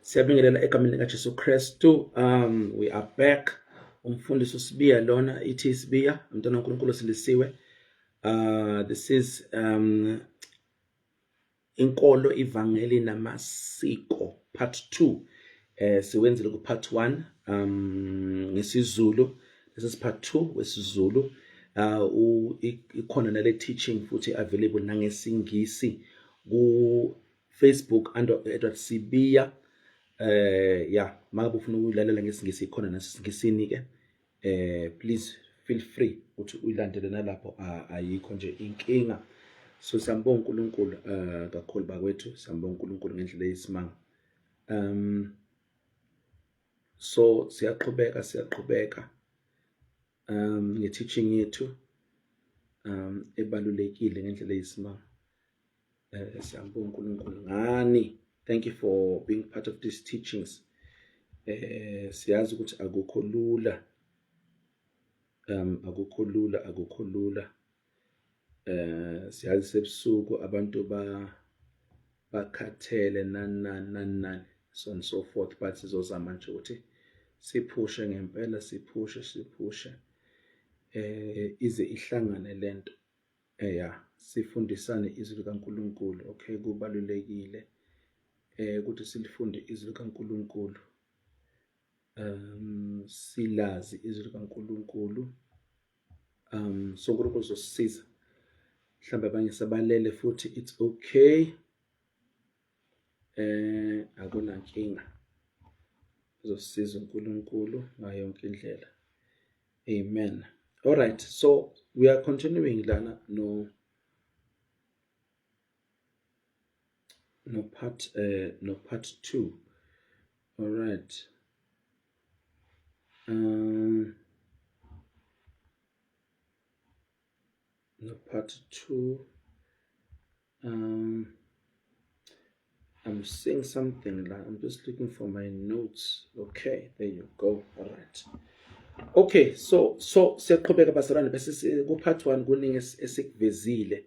Siyabingelela egameni likaJesu Kristu. We are back. Umfundisi uSibiya lona, ithi Sibiya, umntwana kaNkulunkulu silisiwe. This is inkolo, ivangeli namasiko part 2. Siwenzile ku part 1 ngesizulu. This is part 2 wesizulu. Ikhona nale teaching futhi available nangesingisi ku Facebook under Edward Sibiya. Mangabe ufuna ukulalela ngesingisi ikhona nasengisini ke. Please feel free ukuthi uyilandele nalapho, ayikho nje inkinga. So siyambonga uNkulunkulu kakhulu bakwethu, siyambonga uNkulunkulu ngendlela eyisimanga. So siyaqhubeka nge-teaching yethu ebalulekile ngendlela eyisimanga. Siyambonga uNkulunkulu ngani. Thank you for being part of these teachings. Siyazi ukuthi akukho lula. Akukho lula. Siyazi sebusuku abantu bakhathele nani so and so forth, but sizozama nje ukuthi siphushe ngempela, siphushe ize ihlangane lento. Sifundisane izwi likaNkulunkulu. Okay, kubalulekile ukuthi silifunde izwi likaNkulunkulu. Silazi izwi likaNkulunkulu. So uNkulunkulu uzosisiza. Mhlawumbe abanye sabalele futhi, it's okay. Akunankinga. Uzosisiza uNkulunkulu ngayo yonke indlela. Amen. All right, so we are continuing lana no part 2. All right. No part 2. I'm seeing something like, I'm just looking for my notes. Okay, there you go. All right. Okay, so siyaqhubeka bazalwane, bese ku part 1 kuningi esikuvezile.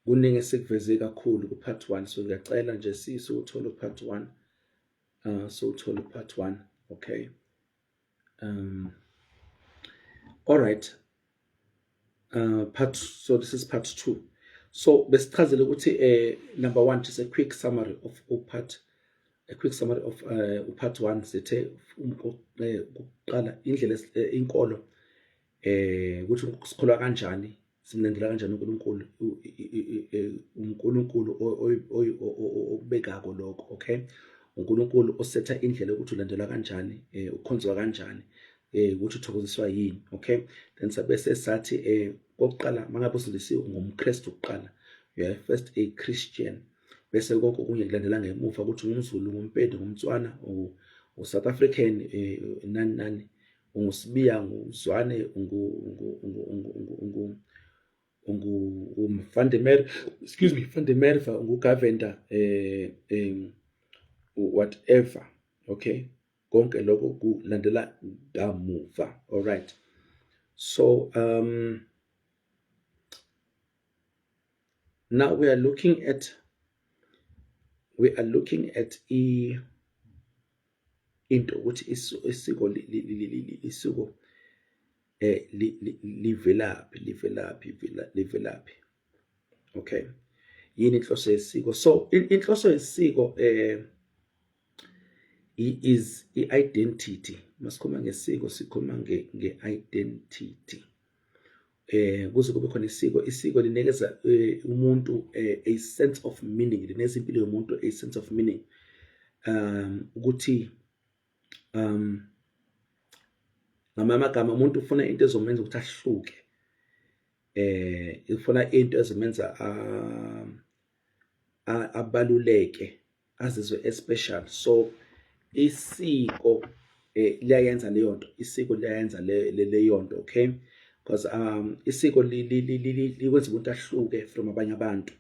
Kuningi esikuveze kakhulu ku part 1, so ngiyacela nje sisuthola part 1. So uthola part 1, okay. All right. So this is part 2. So besichazele ukuthi number 1, just a quick summary of part 1. Sithe ukuqala indlela inkolo ukuthi sikholwa kanjani, simlandela kanjani uNkulunkulu, uNkulunkulu obekako lokho, okay. uNkulunkulu osetha indlela ukuthi ulandela kanjani, ukhonzwa kanjani, ukuthi uthokoziswa yini, okay. Then sabese sathi kokuqala mangabe usilisiwe ngumKristu kuqala, you are first a Christian. Bese konke okunye kulandela ngemuva ukuthi ungumZulu, ngumPedi, ngumTswana, uSouth African, nani, unguSibiya, ngumZwane, Van der Merwe, nguGavenda, whatever, okay. Konke lokho kulandela ngamuva. All right. So now we are looking at into ukuthi isiko livelaphi. Okay, yini inhloso yesiko? So inhloso yesiko is i-identity. Masikhuluma ngesiko sikhuluma nge-identity. Kuze kube khona isiko linikeza umuntu a sense of meaning, linikeza impilo yomuntu a sense of meaning. Ukuthi ngamagama umuntu ufuna into ezomenza ukuthi ahluke, ufuna into ezomenza abaluleke, azizwe especial. So isiko liyayenza leyo nto, leyo nto, okay. Because isiko likwenza umuntu ahluke from abanye abantu.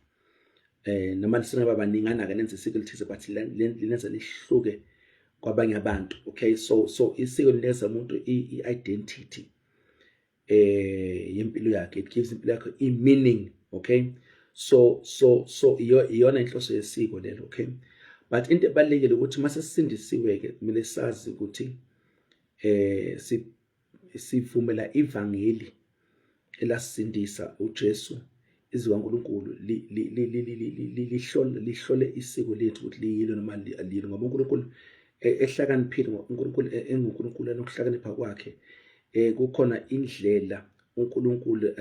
Noma lisengaba baningana ke nenze isiko lithize, but linenza lihluke kwabanye abantu, okay. So isiko linikeza umuntu i-identity yempilo yakhe, it gives impilo yakhe i-meaning, okay. so iyona inhloso yesiko lelo, okay. But into ebalulekile ukuthi mase sisindisiwe ke kumele sazi ukuthi sivumela ivangeli elasindisa uJesu izwi kaNkulunkulu lihlole isiko lethu ukuthi liyilo noma alilo, ngoba uNkulunkulu ehlakaniphile, uNkulunkulu enguNkulunkulu enokuhlakanipha kwakhe, kukhona indlela uNkulunkulu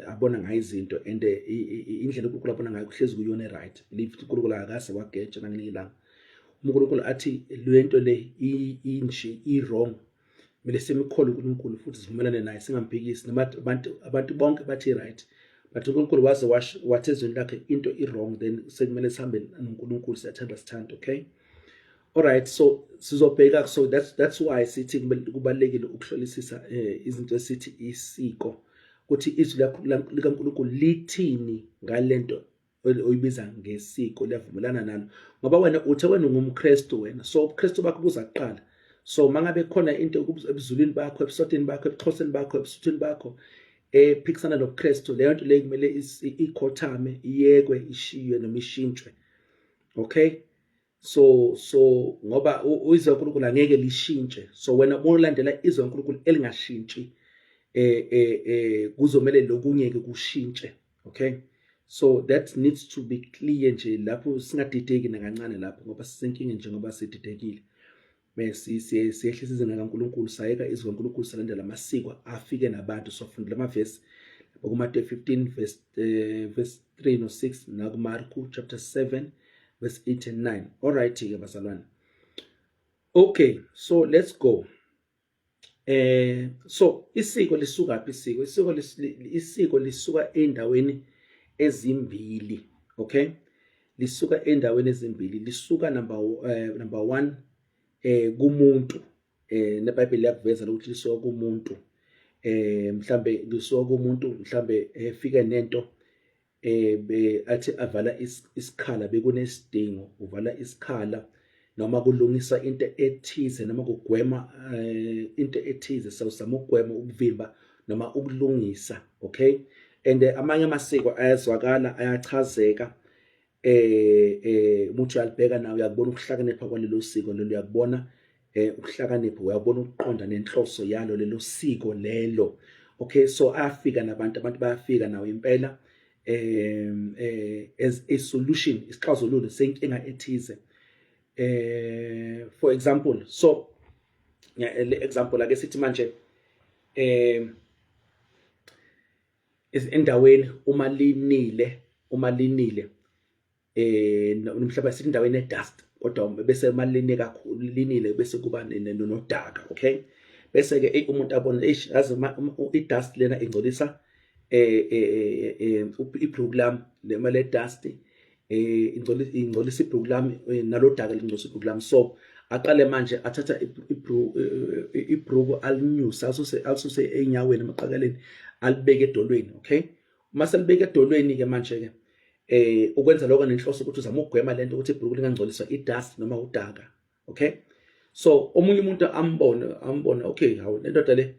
abona ngayo izinto, and indlela uNkulunkulu abona ngayo kuhlezi kuyona eright. uNkulunkulu akase wageja nangelinye ilanga. uNkulunkulu athi lento le inje i-wrong, kumele semikhole uNkulunkulu futhi sivumelane naye, singamphikisi. Abantu bonke bathi right, but uNkulunkulu waze wathi ezweni lakhe into i-wrong, then sekumele sihambe noNkulunkulu, siyathandana, okay. Alright, so sizobheka, so that's why sithi kubalekile ukuhlolisisa izinto esithi isiko, ukuthi izwi likaNkulunkulu lithini ngalento oyibiza ngesiko, liyavumelana nalo. Ngoba wena uthe wena ungumKristu wena, so ubuKristu bakho buzaqala. So mangabe khona into ebuzulwini bakho, ebusotini bakho, ebuXhoseni bakho, ebusuthwini bakho ephikisana nobuKristu, leyo nto leyo kumele ikhothame, iyekwe, ishiywe noma ishintshwe, okay. So ngoba izwi kaNkulunkulu angeke lishintshe, so wena ulandela izwi kaNkulunkulu elingashintshi, kuzomela lokunye ke kushintshe, okay. So that needs to be clear nje, lapho singadideki nakancane lapho, ngoba sisenkingeni nje ngoba sididekile. Siyehlisa izinga kaNkulunkulu, sayeka izwi kaNkulunkulu, salandela amasiko afike nabantu. Sofunda lamavesi kuMateyu 15 verse 3 no 6, nakuMarku chapter 7 verse 8 and 9. Alright ke bazalwane, okay, so let's go. So isiko lisuka phi? Isiko lisuka endaweni ezimbili, okay. Lisuka endaweni ezimbili. Lisuka number 1 kumuntu, neBhayibheli yakuveza ukuthi lisuka kumuntu, mhlambe lisuka kumuntu, mhlambe efika nento athi avala isikhala, bekunesidingo, uvala isikhala, noma kulungisa into ethize, noma kugwema into ethize, sawuzama ukugwema, ukuvimba noma ukulungisa, okay. And amanye amasiko ayazwakala, ayachazeka, umuntu uyalibheka nawe, uyakubona ukuhlakanipha kwalelo siko lelo, uyakubona ukuhlakanipha, uyabona ukuqonda nenhloso yalo lelo siko lelo, okay. So afika nabantu, abantu bayafika nawe impela as a solution, isixazululo senkinga ethize. For example, so le example ake sithi manje endaweni uma linile mhlawumbe sithi endaweni edust, kodwa bese maline kakhulu, linile bese kuba nodaka, okay. Bese ke umuntu abona yazi idust lena ingcolisa ibhuku lami, le dust ingcolisa ibhuku lami, nalo daka lingcolisa ibhuku lami. So aqale manje athatha ibhuku alinyusa, alisuse enyaweni, emaqakaleni, alibeke edolweni, okay. Uma selibeke edolweni ke manje ke ukwenza lokho nenhloso ukuthi uzama ukugwema lento ukuthi ibhuku lingangcoliswa idust noma udaka, okay. So omunye umuntu ambona okay, hawu lento le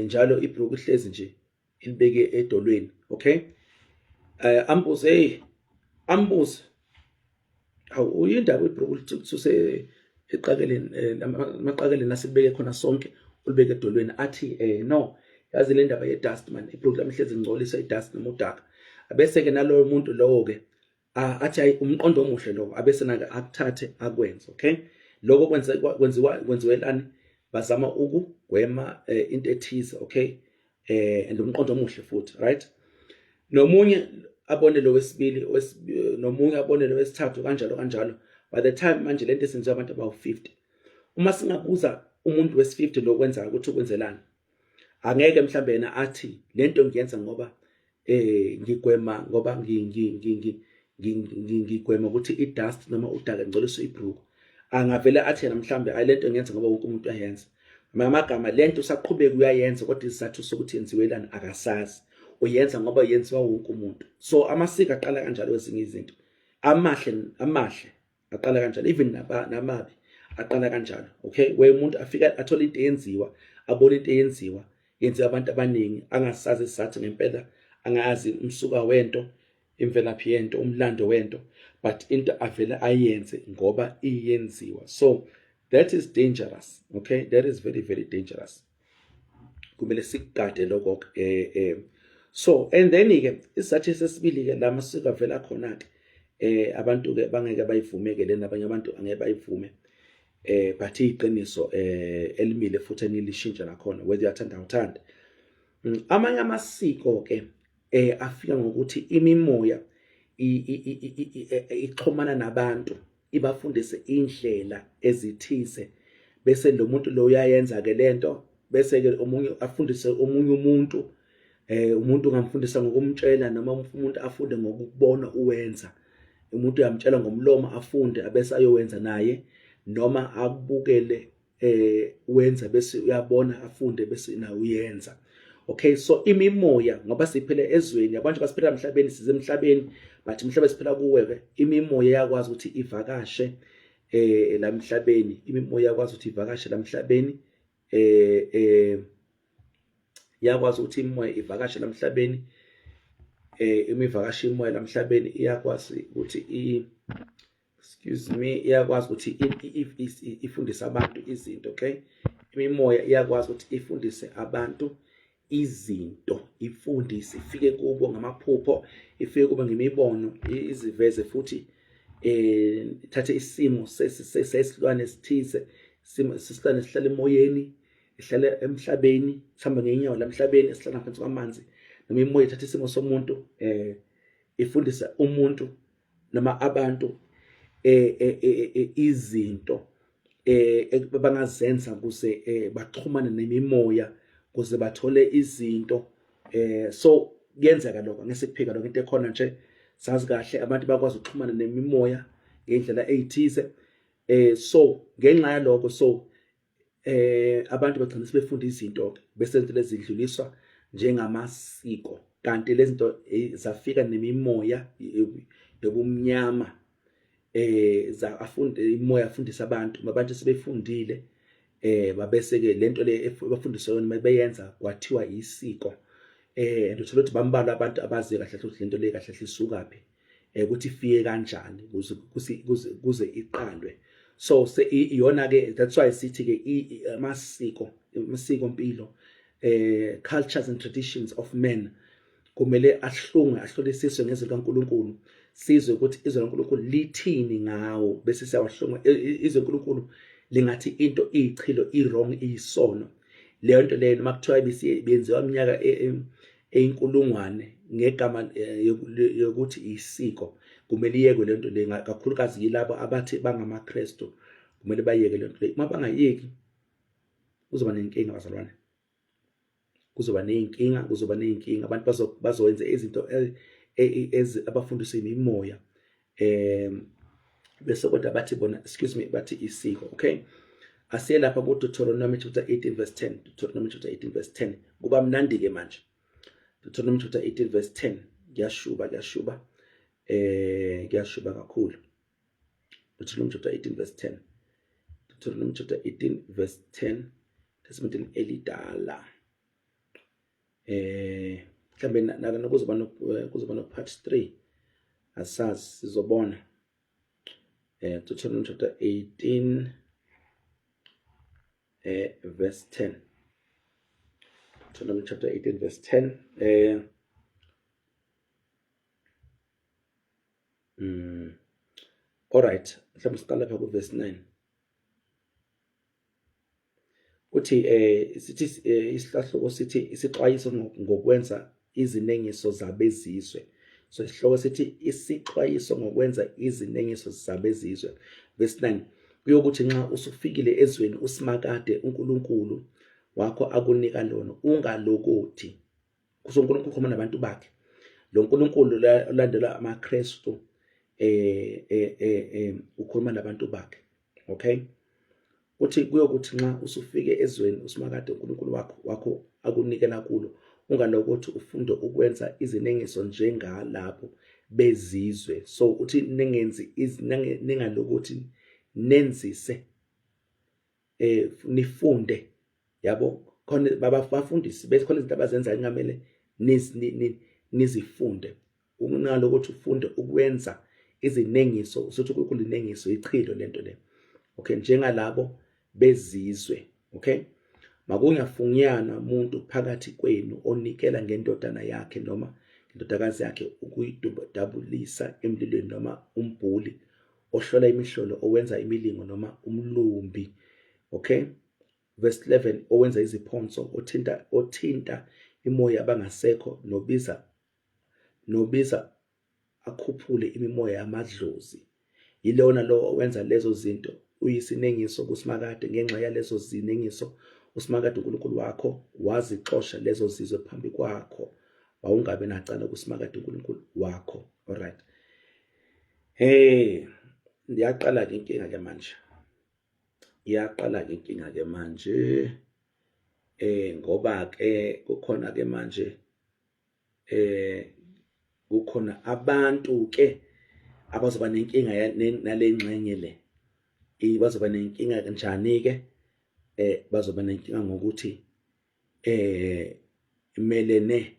njalo ibhuku ihlezi nje ilibeke edolweni, okay. Ambuze hawu uyindaba ibhuku lisuse eqakeleni, amaqakeleni asibeke khona sonke ulibeke edolweni. Athi no, yazi le ndaba ye-dust man, ibhuku lami hlezi ngcolisa idust noma udaka. Abese ke nalowo muntu lowo ke athi hayi umqondo omuhle lo, abese nake akuthathe akwenze, okay. Lokho kwenziwelani? Bazama ukugwema into ethize, okay, and umqondo omuhle futhi, right. Nomunye abone lo wesibili, nomunye abone lo wesithathu, kanjalo. By the time manje lento esenziwa abantu abawu-50, uma singabuza umuntu wesi-50 lo kwenza ukuthi ukwenzelani, angeke mhlambe yena athi lento ngiyenza ngoba ngigwema, ngoba ngigwema ukuthi idust noma udaka ngcolisa ibhuku. Angavela athi yena mhlambe ayi lento ngiyenza ngoba wonke umuntu uyayenza. Amagama lento usaqhubeka uyayenza, kodwa isizathu sokuthi yenziwelani akasazi, uyenza ngoba yenziwa wonke umuntu. So amasiko aqala kanjalo, ezinye izinto amahle aqala kanjalo, even namabi aqala kanjalo, okay. Where umuntu afika athola into eyenziwa, abona into yenziwa abantu abaningi, angasazi isizathu ngempela, angazi umsuka wento, imvelaphi yento, umlando wento, but into avele ayenze ngoba iyenziwa. So that is dangerous, okay? That is very, very dangerous. Kumele sikugade lokho so and then ke isizathu sesibili ke la masiko avela khona ke abantu ke bangeke bayivumeke lena, abanye abantu angeke bayivume but iqiniso elimile futhi enilishintsha nakhona whether uyathanda awuthanda. Amanye amasiko ke afika ngokuthi imimoya ixhumana nabantu, ibafundise indlela ezithize, bese lo muntu lo uyayenza ke lento, bese ke omunye afundise omunye umuntu, umuntu ungamfundisa ngokumtshela, noma umuntu afunde ngokubona uwenza. Umuntu uyamtshela ngomlomo afunde abese ayowenza naye, noma akubukele wenza bese uyabona afunde bese nawe uyenza. Okay, so imimoya ngoba siphila ezweni, abantu basiphila emhlabeni, size emhlabeni, but umhlaba siphila kuwe ke imimoya iyakwazi ukuthi ivakashe la emhlabeni, imimoya iyakwazi ukuthi ivakashe la emhlabeni, iyakwazi ukuthi imimoya ivakashe la emhlabeni, imivakashe imoya la emhlabeni iyakwazi ukuthi iyakwazi ukuthi ifundise abantu izinto, okay? Imimoya iyakwazi ukuthi ifundise abantu izinto, ifundise, ifike kubo ngamaphupho, ifike kubo ngemibono, iziveze futhi ithathe isimo sesilwane esithize, isimo sesilwane esihlala emoyeni, ihlala emhlabeni, sihamba ngeenyawo la emhlabeni, esihlala ngaphansi kwamanzi, noma imoya ithathe isimo somuntu ifundisa umuntu noma abantu izinto bangazenza ukuze baxhumane nemimoya, ukuze bathole izinto. So kuyenzeka lokho, ngesikuphika lokho, into ekhona nje sazi kahle abantu bakwazi ukuxhumana nemimoya ngendlela ezithize. So ngenxa yalokho, so abantu bagcina sebefunda izinto bese izinto lezi zidluliswa njengamasiko, kanti lezi zinto zafika nemimoya yobumnyama, imoya afundisa abantu sebefundile, babese ke lento le bafundiswa yona beyenza kwathiwa isiko. And uthola ukuthi bambalwa abantu abazi kahle ukuthi lento le kahle isukaphi, ukuthi ifike kanjani kuze iqalwe. So iyona ke, that's why sithi ke amasiko mpilo, cultures and traditions of men kumele ahlolisiswe ngezwi likaNkulunkulu, sizwe ukuthi izwi likaNkulunkulu lithini ngawo, bese siyawahlunga. Izwi likaNkulunkulu lingathi into iyichilo, i-wrong, iyisono, leyo nto leyo noma kuthiwa benziwa iminyaka eyinkulungwane ngegama yokuthi isiko, kumele iyekwe leyo nto leyo, kakhulukazi yilabo abathi bangamaKristu, kumele bayeke leyo nto leyo. Uma bangayeki kuzoba nenkinga bazalwane, kuzoba neyinkinga, abantu bazowenza izinto abafundiswe imimoya, bese kodwa bathi bona, bathi isiko. Okay, asiye lapha ku Deuteronomy chapter 18 verse 10. Deuteronomy chapter 18 verse 10 kuba mnandi ke manje. Deuteronomy chapter 18 verse 10 kuyashuba kakhulu. Deuteronomy chapter 18 verse 10. Deuteronomy chapter 18 verse 10, Testament elidala. Mhlambe nakana kuzoba no part 3, asazi sizobona. Deuteronomy chapter 18 verse 10. Deuteronomy chapter 18 verse 10. All right, mhlawumbe siqala lapha ku verse 9. Uthi sithi isihloko sithi isixwayiso ngokwenza izinengiso zabezizwe. So isihloko sithi isixwayiso ngokwenza izinengiso zabezizwe. Verse 9, kuyokuthi nxa usufikile ezweni usimakade uNkulunkulu wakho akunika lona, ungalokothi. KusoNkulunkulu ukhuluma nabantu bakhe. Lo nkulunkulu olandela amaKristu ukhuluma nabantu bakhe. Okay, uthi kuyokuthi nxa usufike ezweni usimakade uNkulunkulu wakho akunikela kulo, ungalokothi ufunde ukwenza izinengiso njengalabo bezizwe. So uthi ningalokothi nenzise, nifunde, yabo, khona bafundisi bese khona izinto abazenza ngamele nizifunde, unalokuthi ufunde ukwenza izinengiso, usuthi uNkulunkulu inengiso ichilo lento le. Okay, njengalabo bezizwe. Okay, makungafunyanwa umuntu phakathi kwenu onikela ngendodana yakhe noma indodakazi yakhe ukuyidabulisa emlilweni, noma umbhuli ohlola imihlolo, owenza imilingo, noma umlumbi. Okay, verse 11, owenza iziphonso, othinta imoya abangasekho, nobiza akhuphule imimoya yamadlozi. Yilona lo owenza lezo zinto uyisinengiso kuSimakade. Ngenxa yalezo zinengiso uSimakade uNkulunkulu wakho wazixosha lezo zizwe phambi kwakho, wawungabe nacala kuSimakade uNkulunkulu wakho. Alright, iyaqala-ke inkinga-ke manje, iyaqala-ke inkinga-ke manje, ngoba-ke kukhona-ke manje kukhona abantu-ke abazoba nenkinga nale ngxenye le. Bazoba nenkinga kanjani-ke? Bazoba nenkinga ngokuthi imelene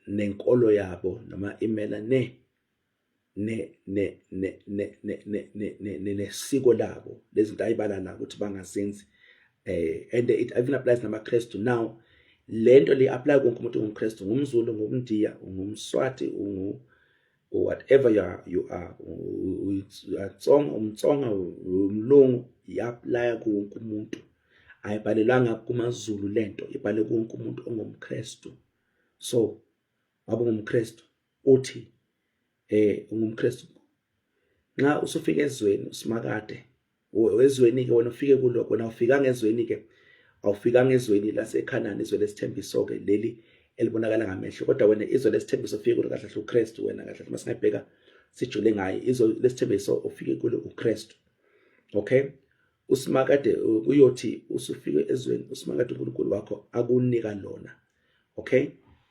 nenkolo yabo, noma imelane nesiko labo, lezinto ayibala la ukuthi bangazenzi. And it even applies namaKristu. Now lento le apply konke umuntu ongumKristu, ngumZulu, ngumNdiya, ngumSwati, whatever you are, umTsonga, umlungu, i-apply konke umuntu. Ayibhalelanga kumaZulu lento, ibhale konke umuntu ongumKristu. So ngabe ungumKristu, uthi ungumKristu, nxa usufika ezweni uSimakade, ezweni-ke wena ufike kuloko, wena awufikanga ezweni-ke, awufikanga ezweni laseKhanani, izwe lesithembiso-ke leli elibonakala ngamehlo, kodwa wena izwe lesithembiso ufike kulo kahle uKristu. Wena kahle masingayibheka sijule ngayo, izwe lesithembiso ufike kulo uKristu. Okay, uSimakade uyothi usufike ezweni uSimakade uNkulunkulu wakho akunika lona. Okay,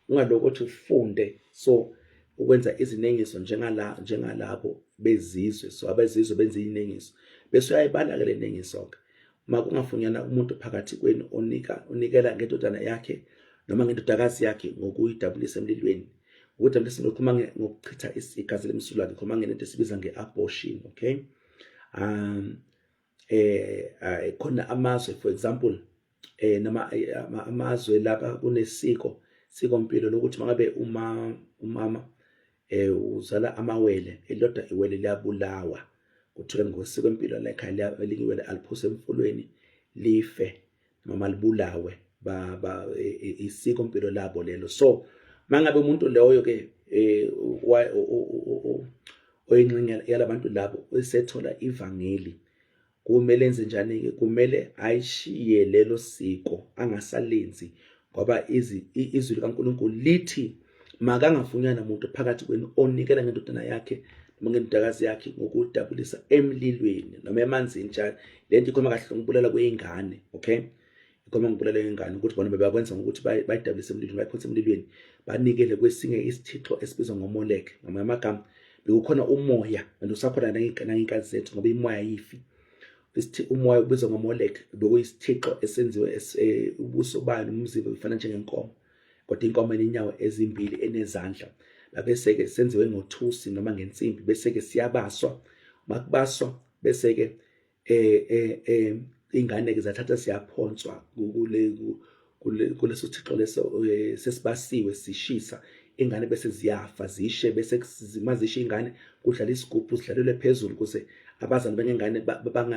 ungaloko uthi ufunde so ukwenza izinengiso njengalabo bezizwe. So abezizwe benza inengiso bese uyayibala-ke le nengiso-ke. Makungafunyana umuntu phakathi kwenu onikela ngendodana yakhe noma ngendodakazi yakhe ngokuyidabulisa emlilweni. Ukudabulisa ngikhuluma ngokuchitha igazi lemsulwa, ngikhuluma ngento esibiza nge-abortion. Okay, khona amazwe, for example, noma amazwe lapha kunesiko mpilo lokuthi mangabe umama uzala amawele, elilodwa iwele liyabulawa, kuthiwa ngosiko empilo la ekhaya elinye iwele aliphuse emfulweni life noma libulawe, isiko mpilo labo lelo. So mangabe umuntu loyo-ke oyingxenye yalabantu labo esethola ivangeli, kumele enze njani-ke? Kumele ayishiye lelo siko, angasalenzi, ngoba izwi likaNkulunkulu lithi makangafunyana muntu phakathi kwenu onikela ngendodana yakhe noma ngendodakazi yakhe ngokudabulisa emlilweni noma emanzini njalo. Lento ikhuluma kahle ngokubulala kweyingane. Okay, ikhuluma ngokubulala kweyingane ukuthi bona bebakwenza ngokuthi bayidabulise emlilweni, bayiphonse emlilweni, banikele kwesinye isithixo esibizwa ngomoleki. Ngamanye amagama, bekukhona umoya, and usakhona nangey'nkazi zethu ngoba imoya yifi. Umoya ubizwa ngomoleki, bekuyisithixo esenziwe ubuso bayo nomzimba bifana njengenkomo, kodwa inkomo enenyawo ezimbili enezandla. Bese-ke senziwe ngothusi noma ngensimbi, bese-ke siyabaswa. Makubaswa bese-ke ingane-ke zathatha siyaphonswa kuleso thixo leso sesibasiwe sishisa ingane, bese ziyafa zishe, bese mazishe ingane kudlala isigubhu sidlalelwe phezulu ukuze abazali bengane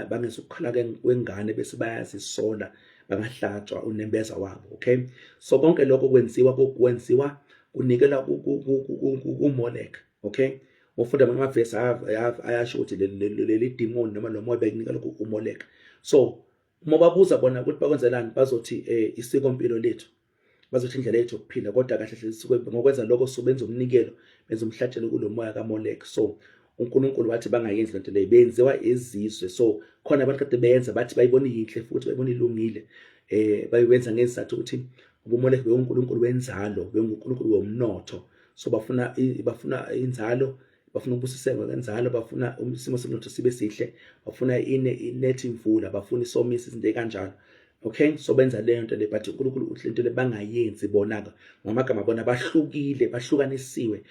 bangezukukhala kwengane, bese bayazisola, bangahlatshwa unembeza wabo. Okay, so konke lokho kwenziwa kunikela kuMolek. Okay, ufunda amavesi ayasho ukuthi leli demon noma lo moya bekunikela kuMolek. So uma babuza bona ukuthi bakwenzelani, bazothi isiko mpilo lethu, bazothi indlela yethu yokuphila, kodwa kahle hle ngokwenza lokho subenza umnikelo, benza umhlatshelo kulo moya kaMolek. So uNkulunkulu wathi bangayenzi lento leyo, benziwa izizwe. So khona abantu kade beyenza bathi bayibona yinhle futhi bayibona ilungile, bayiwenza ngesizathu ukuthi uMolek beyinkulunkulu wenzalo, beyinkulunkulu womnotho. So bafuna inzalo, bafuna ubusiseko kwenzalo, bafuna isimo somnotho sibe sihle, bafuna inethi imvula, bafuna isomisa, izinto ekanjalo. Okay, so benza leyo nto le, but uNkulunkulu uthi lento le bangayenzi bona-ke, ngamagama bona bahlukile, bahlukanisiwe.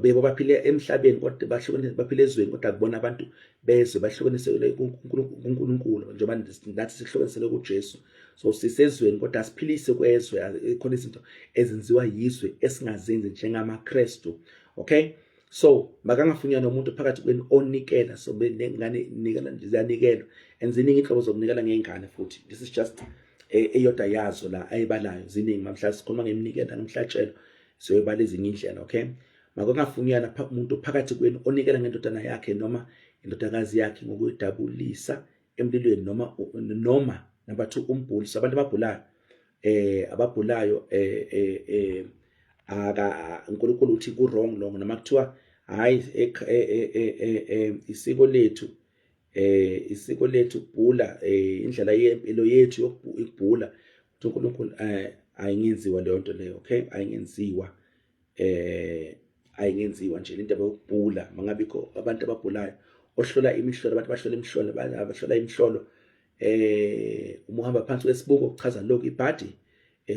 Bebo baphile emhlabeni kodwa baphile ezweni, kodwa kubona abantu bezwe bahlukanisele kuNkulunkulu, njengoba nathi sihlukanisele kuJesu. So sisezweni kodwa asiphilise kwezwe, khona izinto ezenziwa yizwe esingazenzi njengamaKristu. Okay, so makangafunyanwa umuntu phakathi kwenu onikela. So nengane nikela, ziyanikelwa, and ziningi inhlobo zokunikela ngey'ngane futhi. This is just eyodwa yazo la ayibalayo, ziningi. Mhla sikhuluma ngeminikelo nomhlatshelo, siyoyibala ezinye indlela. Okay, makangafunyanwa umuntu phakathi kwenu onikela ngendodana yakhe noma indodakazi yakhe ngokuyidabulisa emlilweni, noma number 2 umbhuli. So abantu ababhulayo uNkulunkulu uthi ku wrong long, noma kuthiwa hayi isiko lethu bhula, indlela yempilo yethu yokubhula, uNkulunkulu ayingenziwa leyo nto leyo. Okay, ayingenziwa nje indaba yokubhula. Mangabikho abantu ababhulayo ohlola imihlolo, abantu bahlola imihlolo, abahlola imihlolo, uma uhamba phansi kwesibuko kuchaza lokhu ibhadi,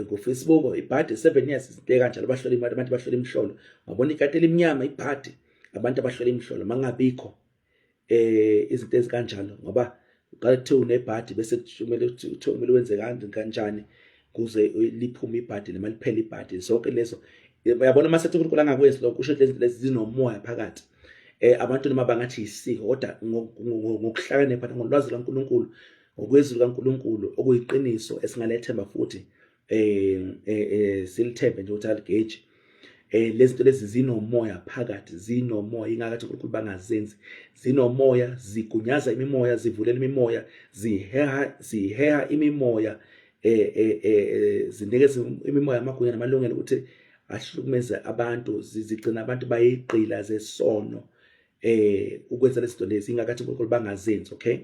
ku-Facebook ibhadi 7 years, izinto kanjalo. Bahlola imali, abantu bahlola imihlolo, ngabona ikati elimnyama ibhadi, abantu abahlola imihlolo. Mangabikho izinto ezikanjalo, ngoba uqala kuthiwa unebhadi bese kumele wenze kanjani kuze liphume ibhadi noma liphele ibhadi. Zonke lezo uyabona, uma sethi uNkulunkulu angakwenzi lokho, kusho ukuthi lezi zinomoya phakathi. Abantu noma bangathi isiko, kodwa ngokuhlakanipha ngolwazi lukaNkulunkulu, ngokwezwi lukaNkulunkulu okuyiqiniso esingalethemba futhi silithembe nje ukuthi aligeji. Lezi zinto lezi zinomoya phakathi, zinomoya. Ingakathi uNkulunkulu bangazenzi, zinomoya, zigunyaza imimoya, zivulela imimoya, ziheha imimoya, zinikeza imimoya amagunya namalungelo ukuthi ahlukumeze abantu, zigcina abantu bayigqila zesono, ukwenza lezi zinto lezi. Ingakathi uNkulunkulu bangazenzi. Okay,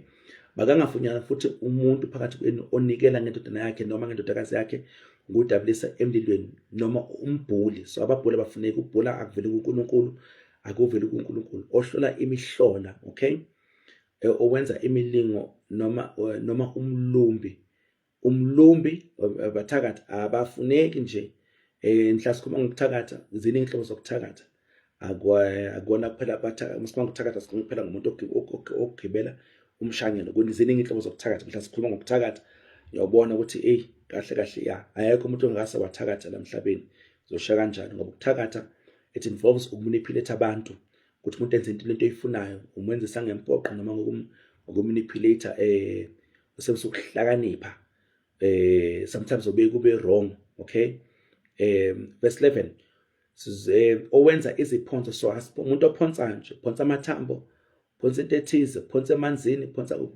makangafunyanwa futhi umuntu phakathi kwenu onikela ngendodana yakhe noma ngendodakazi yakhe ngokudabulisa emlilweni, noma umbhuli. So ababhuli bafuneka, ukubhula akuveli kuNkulunkulu, akuveli kuNkulunkulu. Ohlola imihlola, okay, owenza imilingo, noma umlumbi abathakathi abafuneki nje. Mhla sikhuluma ngokuthakatha, ziningi inhlobo zokuthakatha. Akona kuphela masikhuluma ngokuthakatha, sikhuluma kuphela ngomuntu ogibela umshanyelo. Ziningi inhlobo zokuthakatha. Mhla sikhuluma ngokuthakatha, uyabona ukuthi kahle ya ayekho umuntu ongase wathakatha la emhlabeni. Zoshiya kanjani? Ngoba ukuthakatha it involves ukumanipulate abantu, ukuthi umuntu enze into oyifunayo, umenzisa ngempoqo noma ngokumanipulate, usebenzisa ukuhlakanipha. Sometimes kube wrong. Okay, verse 11, owenza iziphonso. So umuntu ophonsayo nje, phonsa amathambo, phonsa into ethize, phonsa emanzini,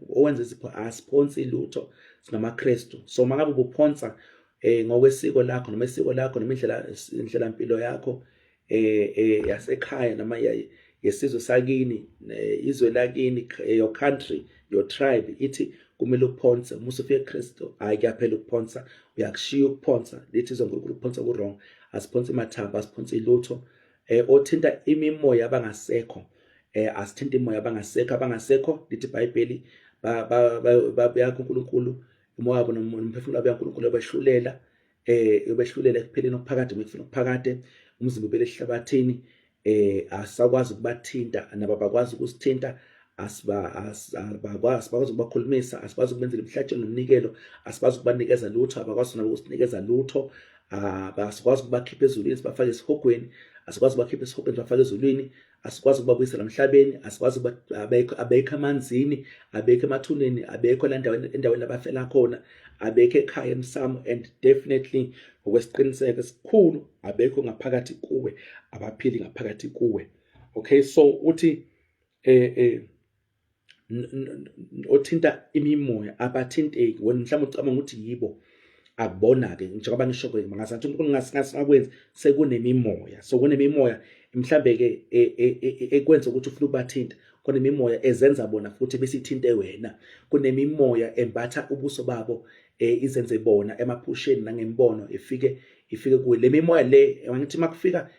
owenza izipho asiphonsi lutho, singamaKristu. So mangabe ubuphonsa ngokwesiko lakho noma isiko lakho noma indlela mpilo yakho yasekhaya noma yesizwe sakini, izwe lakini, your country, your tribe, ithi kumele uphonse. Uma usufika eKristu, hayi kuyaphela ukuphonsa, uyakushiya ukuphonsa. Lithi uNkulunkulu ukuphonsa ku-wrong. Asiphonse mathambo, asiphonse lutho. Othinta imimoya abangasekho, asithinta imimoya abangasekho. Lithi iBhayibheli babuya kuNkulunkulu, umoya wabo nomphefumulo wabo uNkulunkulu ubehlulela, ekupheleni okuphakade, ngekufuna okuphakade, umzimba ubele ehlabathini. Asakwazi ukubathinta, nabo abakwazi ukusithinta, asibakwazi ukubakhulumisa, asikwazi ukubenzela imihlatshelo nomnikelo, asikwazi ukubanikeza lutho, abakwazi nabo ukusinikeza lutho. Asikwazi ukubakhipha ezulwini sibafake esihogweni, asikwazi ukubakhipha esihogweni sibafake ezulwini, asikwazi ukubabuyisela emhlabeni, asikwazi abekho emanzini, abekho emathuneni, abekho endaweni abafela khona, abekho ekhaya emsamo, and definitely ngokwesiqiniseko esikhulu abekho ngaphakathi kuwe, abaphili ngaphakathi kuwe. Okay, so uthi othinta imimoya abathinteki. Wena mhlawumbe ucabanga ukuthi yibo, akubona-ke njengoba ngisho-ke, ngazathi uNkulunkulu ngasingakwenzi, sekunemimoya. So kunemimoya mhlambe-ke ekwenza ukuthi ufuna ukubathinta. Kunemimoya ezenza bona futhi besithinte wena. Kunemimoya embatha ubuso babo, izenze bona emaphusheni nangembono, ifike kuwe. Le mimoya le, angithi makufika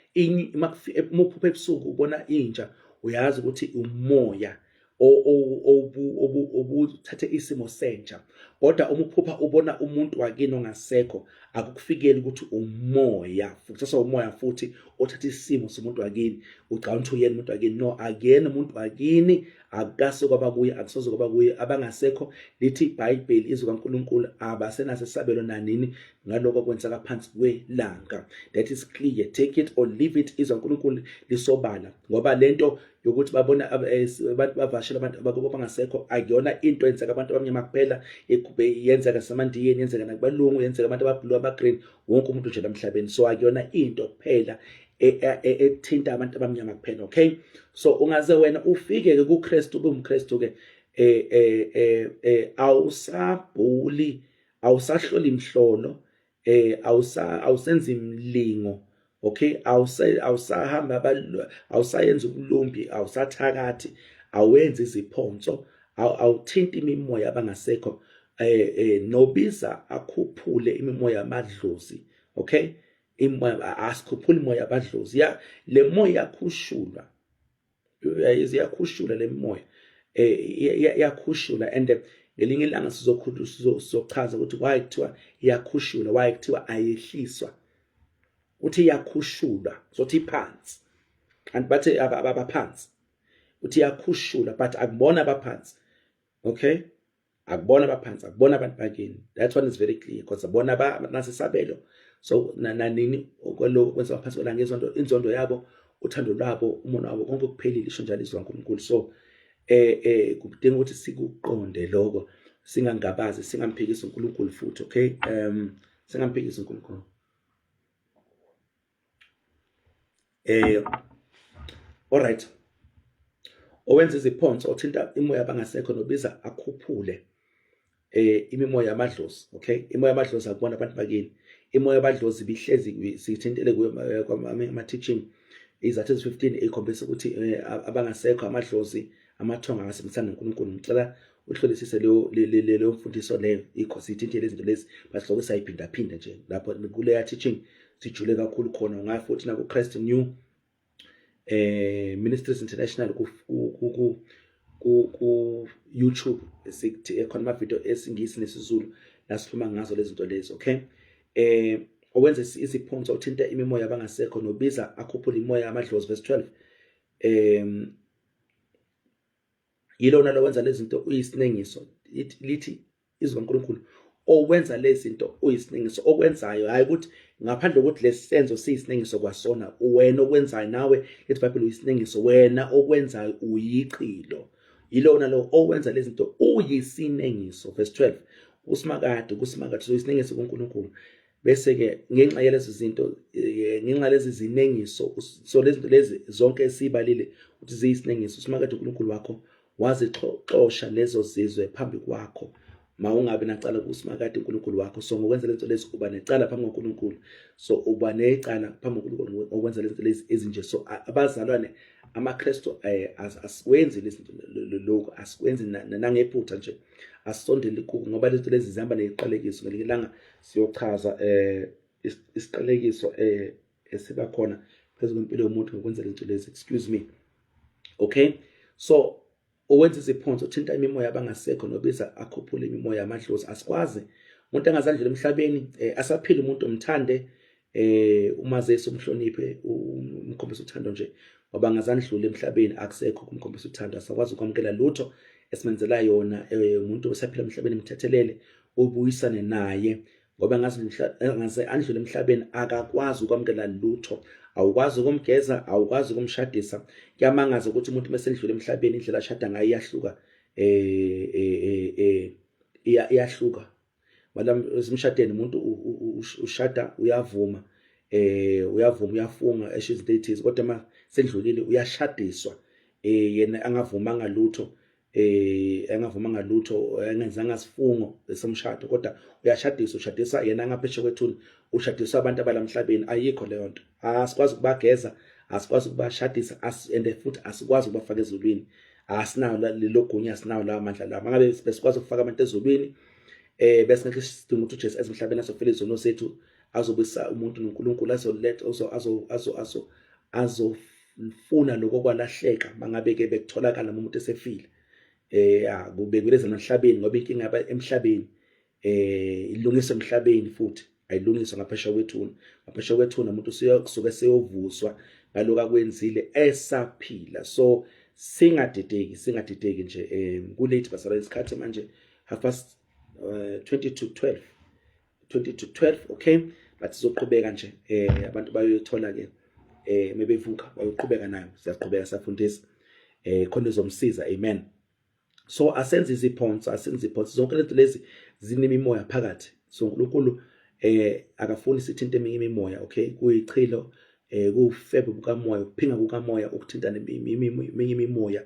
uphupha ebusuku ubona inja, uyazi ukuthi umoya obuthathe isimo sentsha. Kodwa uma uphupha ubona umuntu wakini ongasekho, akukufikeli ukuthi umoya, futhi umoya futhi othatha isimo somuntu wakini ucabanga ukuthi uyena umuntu wakini. No, akuyena umuntu wakini, akukase kwaba kuye, akusoze kwaba kuye. Abangasekho, lithi iBhayibheli, izwi kaNkulunkulu, abasenaso isabelo nanini ngalokho okwenzeka phansi kwelanga. That is clear. Take it or leave it. Izwi kaNkulunkulu lisobala, ngoba lento yokuthi babona abantu bavashela abantu abangasekho akuyona into yenzeka abantu abamnyama kuphela, yenzeka samandiyeni, yenzeka nakubalungu, yenzeka abantu ababhulu, abagreen, wonke umuntu nje emhlabeni. So akuyona into kuphela ethinta abantu abamnyama kuphela. Okay, so ungaze wena ufike ke kuKristu, ube umKristu ke awusabhuli, awusahloli imhlolo, awusenzi imlingo. Okay, awusahamba awusayenza ubulumbi, awusathakathi, awenzi iziphonso, awuthinti imimoya abangasekho, nobiza akhuphule imimoya yamadlozi. Okay, asikhuphule imoya yabadlozi. Le moya yakhushulwa, iyakhushula le moya, iyakhushula. And ngelinye ilanga sizochaza ukuthi why kuthiwa iyakhushula, why kuthiwa ayehliswa. Uthi iyakhushulwa, sothi phansi, and bathi abaphansi, uthi iyakhushula, but akubona abaphansi. Okay, akubona abaphansi, akubona abantu bakini. That one is very clear, because abona nasisabelo. So nanini okwaloko kwenza phansi kwelanga, inzondo yabo, uthando lwabo, umono wabo, konke kuphelile, isho njalo izwi kaNkulunkulu. So kudinga ukuthi sikuqonde lokho, singangabazi, singamphikisi uNkulunkulu futhi. Okay, singamphikisi uNkulunkulu. Alright, owenza iziphonso, othinta imoya abangasekho, nobiza akhuphule imimoya yamadlozi. Okay, imoya yamadlozi akubona abantu bakini. Imoya yamadlozi bihlezi sithintele kwama-teaching izathu ezi-15 ekhombisa ukuthi abangasekho amadlozi, amathonga angasebenzisana noNkulunkulu. Ngicela uhlolisise leyo mfundiso leyo, ikho sithintele izinto lezi, basihloko sayiphinda nje lapho kuleya teaching sijule kakhulu khona. Ngayo futhi naku Christ New Ministries International ku YouTube, khona ama-video esingisi nesizulu lasikhuluma ngazo lezi zinto lezi. Okay, owenza iziphonso, uthinta imimoya abangasekho, nobiza akhuphula imoya yamadlozi. Verse 12, yilona lo wenza lezi zinto uyisinengiso. Lithi izwi kaNkulunkulu, owenza lezi zinto uyisinengiso. Okwenzayo, hayi ukuthi ngaphandle kokuthi lesenzo siyisinengiso kwasona, wena okwenzayo nawe, lithi iBhayibheli, uyisinengiso. Wena okwenzayo uyiqilo. Yilona lo owenza lezi zinto uyisinengiso. Verse 12, usimakade, so isinengiso kuNkulunkulu. Bese ke ngenxa yalezi zinto, ngenxa lezi zinengiso, so lezi zinto lezi zonke esibalile ukuthi ziyisinengiso, usimakade uNkulunkulu wakho wazixoxa lezo zizwe phambi kwakho. Mawungabe nacala kusimakade uNkulunkulu wakho. So ngokwenza lento lezi uba necala phambi kwaNkulunkulu. So uba necala phambi kwaNkulunkulu ngokwenza lento lezi ezinje. So abazalwane, amaKristu asikwenzi lezi zinto lokho, asikwenzi nangephutha nje, asondele kuko, ngoba lezi zinto lezi zihamba neziqalekiso. Ngelinye ilanga siyochaza isiqalekiso esiba khona phezulu kwempilo yomuntu ngokwenza lento lezi. Excuse me. Okay, so owenza iziphonso, uthinta imimoya abangasekho, nobiza akhuphule imimoya yamadlozi. Asikwazi umuntu angazandlula emhlabeni, asaphila umuntu umthande, umazise, umhloniphe, umkhombisa uthando nje, ngoba angazandlula emhlabeni, akusekho kumkhombisa uthando. Asakwazi ukwamukela lutho esimenzela yona umuntu osaphila emhlabeni, mthethelele, ubuyisane naye, ngoba angaze andlule emhlabeni akakwazi ukwamukela lutho. Awukwazi ukumgeza, awukwazi ukumshadisa. Kuyamangaza ukuthi umuntu mesendlule emhlabeni, indlela ashada ngayo iyahluka, iyahluka. Wala esimshadeni umuntu ushada, uyavuma, uyafunga esho izinto ezithize, kodwa uma sendlulile uyashadiswa, yena angavumanga lutho, engenzanga isifungo somshado, kodwa uyashadiswa, ushadisa yena angaphesheya kwethuna, ushadiswa abantu abalamhlabeni. Ayikho leyo nto. Asikwazi ukubageza, asikwazi ukubashadisa, and futhi asikwazi ukubafaka ezulwini. Asinawo lelo gunya, asinawo lawo amandla lawo. Mangabe besikwazi ukufaka abantu ezulwini, bese ngeke sidinga ukuthi uJesu emhlabeni azofela izono zethu, azobisa umuntu noNkulunkulu, azoletha azofuna lokho kwalahleka mangabe ke bekutholakala umuntu esefile. kubekuleza emhlabeni ngoba inkinga yaba emhlabeni ilungiswa emhlabeni futhi ayilungiswa ngaphesheya kwethuna. Ngaphesheya kwethuna umuntu usuke seyovuswa ngalokho akwenzile esaphila. So singadideki nje kulate basala isikhathi manje 20 to 12, okay, but sizoqhubeka nje abantu bayothola ke mebevuka bayoqhubeka nayo, siyaqhubeka safundisa khona izomsiza. Amen. So asenze iziphonso zonke lento lezi zinemimoya phakathi. So uNkulunkulu akafuni sithinte eminye imimoya, okay, kuyichilo kufebe kukamoya, ukuphinga kukamoya ukuthintana eminye imimoya.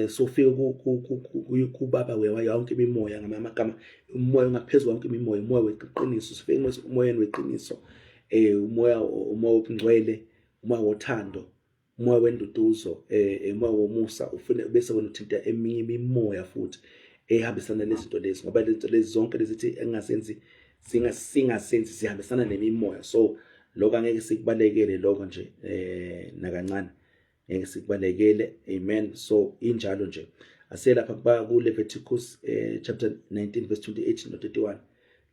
So ufike kubaba yonke imimoya ngamanye amagama, umoya ongaphezulu wonke imimoya, umoya weqiniso. Sifike umoyeni weqiniso, umoya obungcwele, umoya wothando, umoya wenduduzo, umoya womusa. Ufune bese wena uthinta eminye imimoya futhi ehambisana lezinto lezi, ngoba lento lezi zonke lezithi engasenzi singasenzi sihambisana nemimoya. So lokho angeke sikubalekele lokho nje nakancane, ngeke sikubalekele. Amen. So injalo nje aselapha kuba ku Leviticus chapter 19 verse 28 no 31.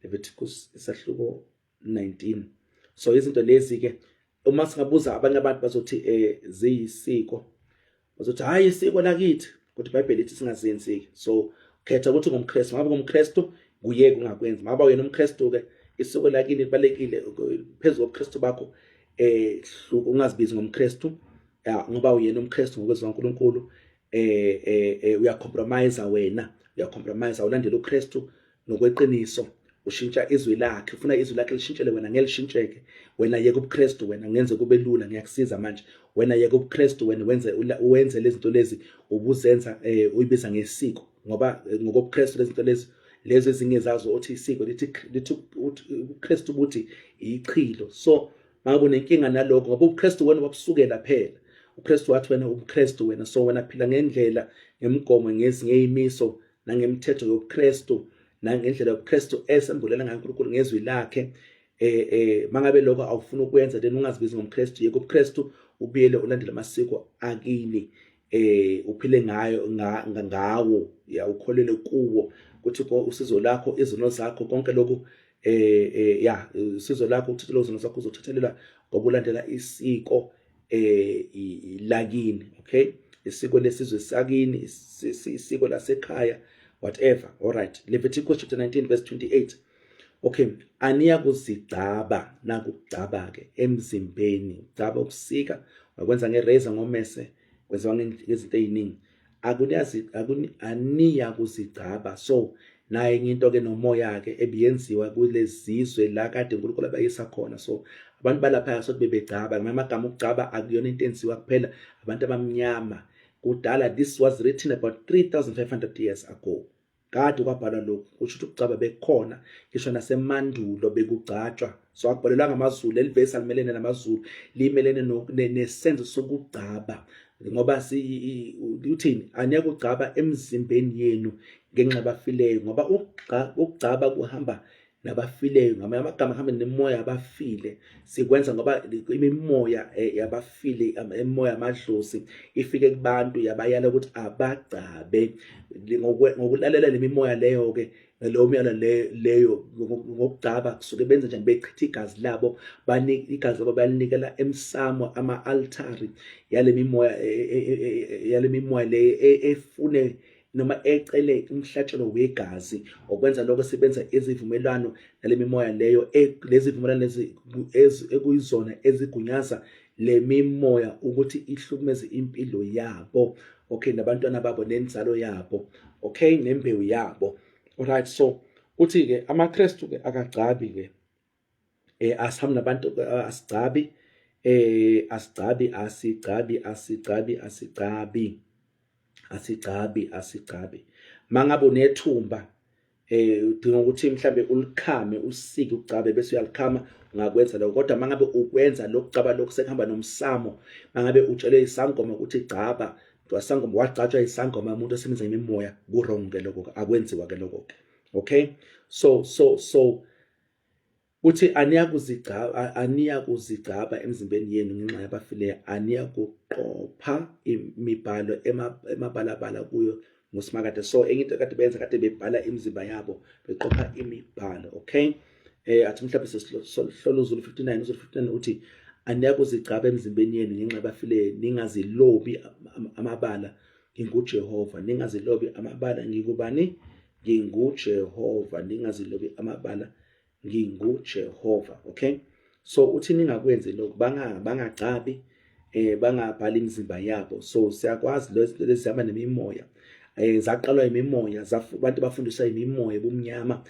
Leviticus isahluko 19. So izinto lezi ke uma singabuza abanye abantu bazothi ziyisiko, bazothi hayi isiko lakithi, kodwa iBhayibheli lithi singazenzi. So khetha ukuthi ungumKristu, ngabe ungumKristu kuyeke ungakwenzi. Maba wena umKristu ke isiko lakini libalekile phezulu kobuKristu bakho, ungazibizi ngomKristu ngoba uyena umKristu ngokwezwi kaNkulunkulu. Uyacompromise wena, uyacompromise, ulandela uKristu nokweqiniso, ushintsha izwi lakhe, ufuna izwi lakhe lishintshele wena, ngelishintsheke wena. Yeke ubuKristu wena, ngenze kube lula, ngiyakusiza manje. Wena yeke ubuKristu wena, wenze lezi zinto lezi ubuzenza uyibiza ngesiko, ngoba ngokobuKristu lezi zinto lezi ezinye zazo othi isiko lithi uKristu buthi ichilo. So mangabe unenkinga nalokho, ngoba ubuKristu wena wabusukela phela. uKristu wathi wena ubuKristu wena, so wena phila ngendlela, ngemigomo, ngezimiso nangemithetho yobuKristu, nangendlela yobuKristu esembulela ngayo uNkulunkulu ngezwi lakhe. Mangabe lokho awufuna ukwenza, then ungazibizi ngomKristu, yeke ubuKristu ubuyele ulandele amasiko akini, uphile ngawo, ukholele kuwo, kuthi usizo lakho, izono zakho, konke lokhu usizo lakho, uthithelo izono zakho uzothathelelwa ngoba ulandela isiko lakini, okay, isiko lesizwe sakini, isiko lasekhaya, whatever. Alright, Leviticus chapter 19 verse 28. Okay, aniya kuzigcaba, nakugcaba ke emzimbeni, ugcaba ukusika, wakwenza ngereza ngomese, kwenziwa ngezinto eziningi. Aniya kuzigcaba. So naye into ke nomoya ke ebiyenziwa kulezizwe la kade uNkulunkulu abayisa khona. So abantu balapha sothi bebegcaba, ngamanye amagama ukugcaba akuyona into enziwa kuphela abantu abamnyama. Kudala, this was written about 3,500 years ago. Kade kwabhalwa lokhu, kusho ukuthi ukugcaba bekhona, ngisho nasemandulo bekugcatshwa. So akubhalelwa ngamaZulu, elivesi alimelene namaZulu, limelene nesenzo sokugcaba, ngoba uthini, aniya kugcaba emzimbeni yenu ngenxa yabafileyo, ngoba ukugcaba kuhamba nabafileyo, ngamanye amagama hamba nemoya yabafile. Sikwenza ngoba imimoya yabafile, imimoya yamadlozi ifike kubantu yabayala ukuthi abagcabe. Ngokulalela le mimoya leyo ke, leyo miyalo leyo ngokugcaba kusuke benza njani, bechitha igazi labo, igazi labo balinikela emsamo, ama-altari yale mimoya le efune noma ecele umhlatshelo wegazi. Okwenza lokho sibenza izivumelwano nale mimoya leyo, lezi zivumelwano lezi ekuyizona ezigunyaza le mimoya ukuthi ihlukumeze impilo yabo, okay, nabantwana babo, nenzalo yabo, okay, nembewu yabo. Alright, so uthi ke amaKristu ke akagcabi ke, asihambi nabantu asigcabi, asigcabi. Mangabe unethumba udinga ukuthi mhlambe ulikhame, usike ugcabe bese uyalikhama, ungakwenza lokho. Kodwa mangabe ukwenza lokugcaba lokho sekuhamba nomsamo, mangabe utshele isangoma ukuthi gcaba, wasangoma wagcatshwa isangoma umuntu osebenza imimoya, ku-wrong ke lokho, akwenziwa ke lokho ke. Okay, so uthi aniya kuzigcaba emzimbeni yenu ngenxa yabafileyo, aniya kuqopha imibhalo emabalabala kuyo nguSimakade. So enye into kade benza kade bebhala imizimba yabo beqopha imibhalo, okay. Athi mhlawumbe sesihlola uZulu 59, uZulu 59 uthi aniyakuzigcaba emzimbeni yenu ngenxa bafile, ningazilobi amabala, nginguJehova. Ningazilobi amabala, ngikubani? NginguJehova. Ningazilobi amabala, nginguJehova, okay. So uthi ningakwenzi lokho, bangagcabi bangabhali imizimba yabo. So siyakwazi lezi zihamba nemimoya, zaqalwa imimoya, abantu bafundiswa imimoya ebumnyama,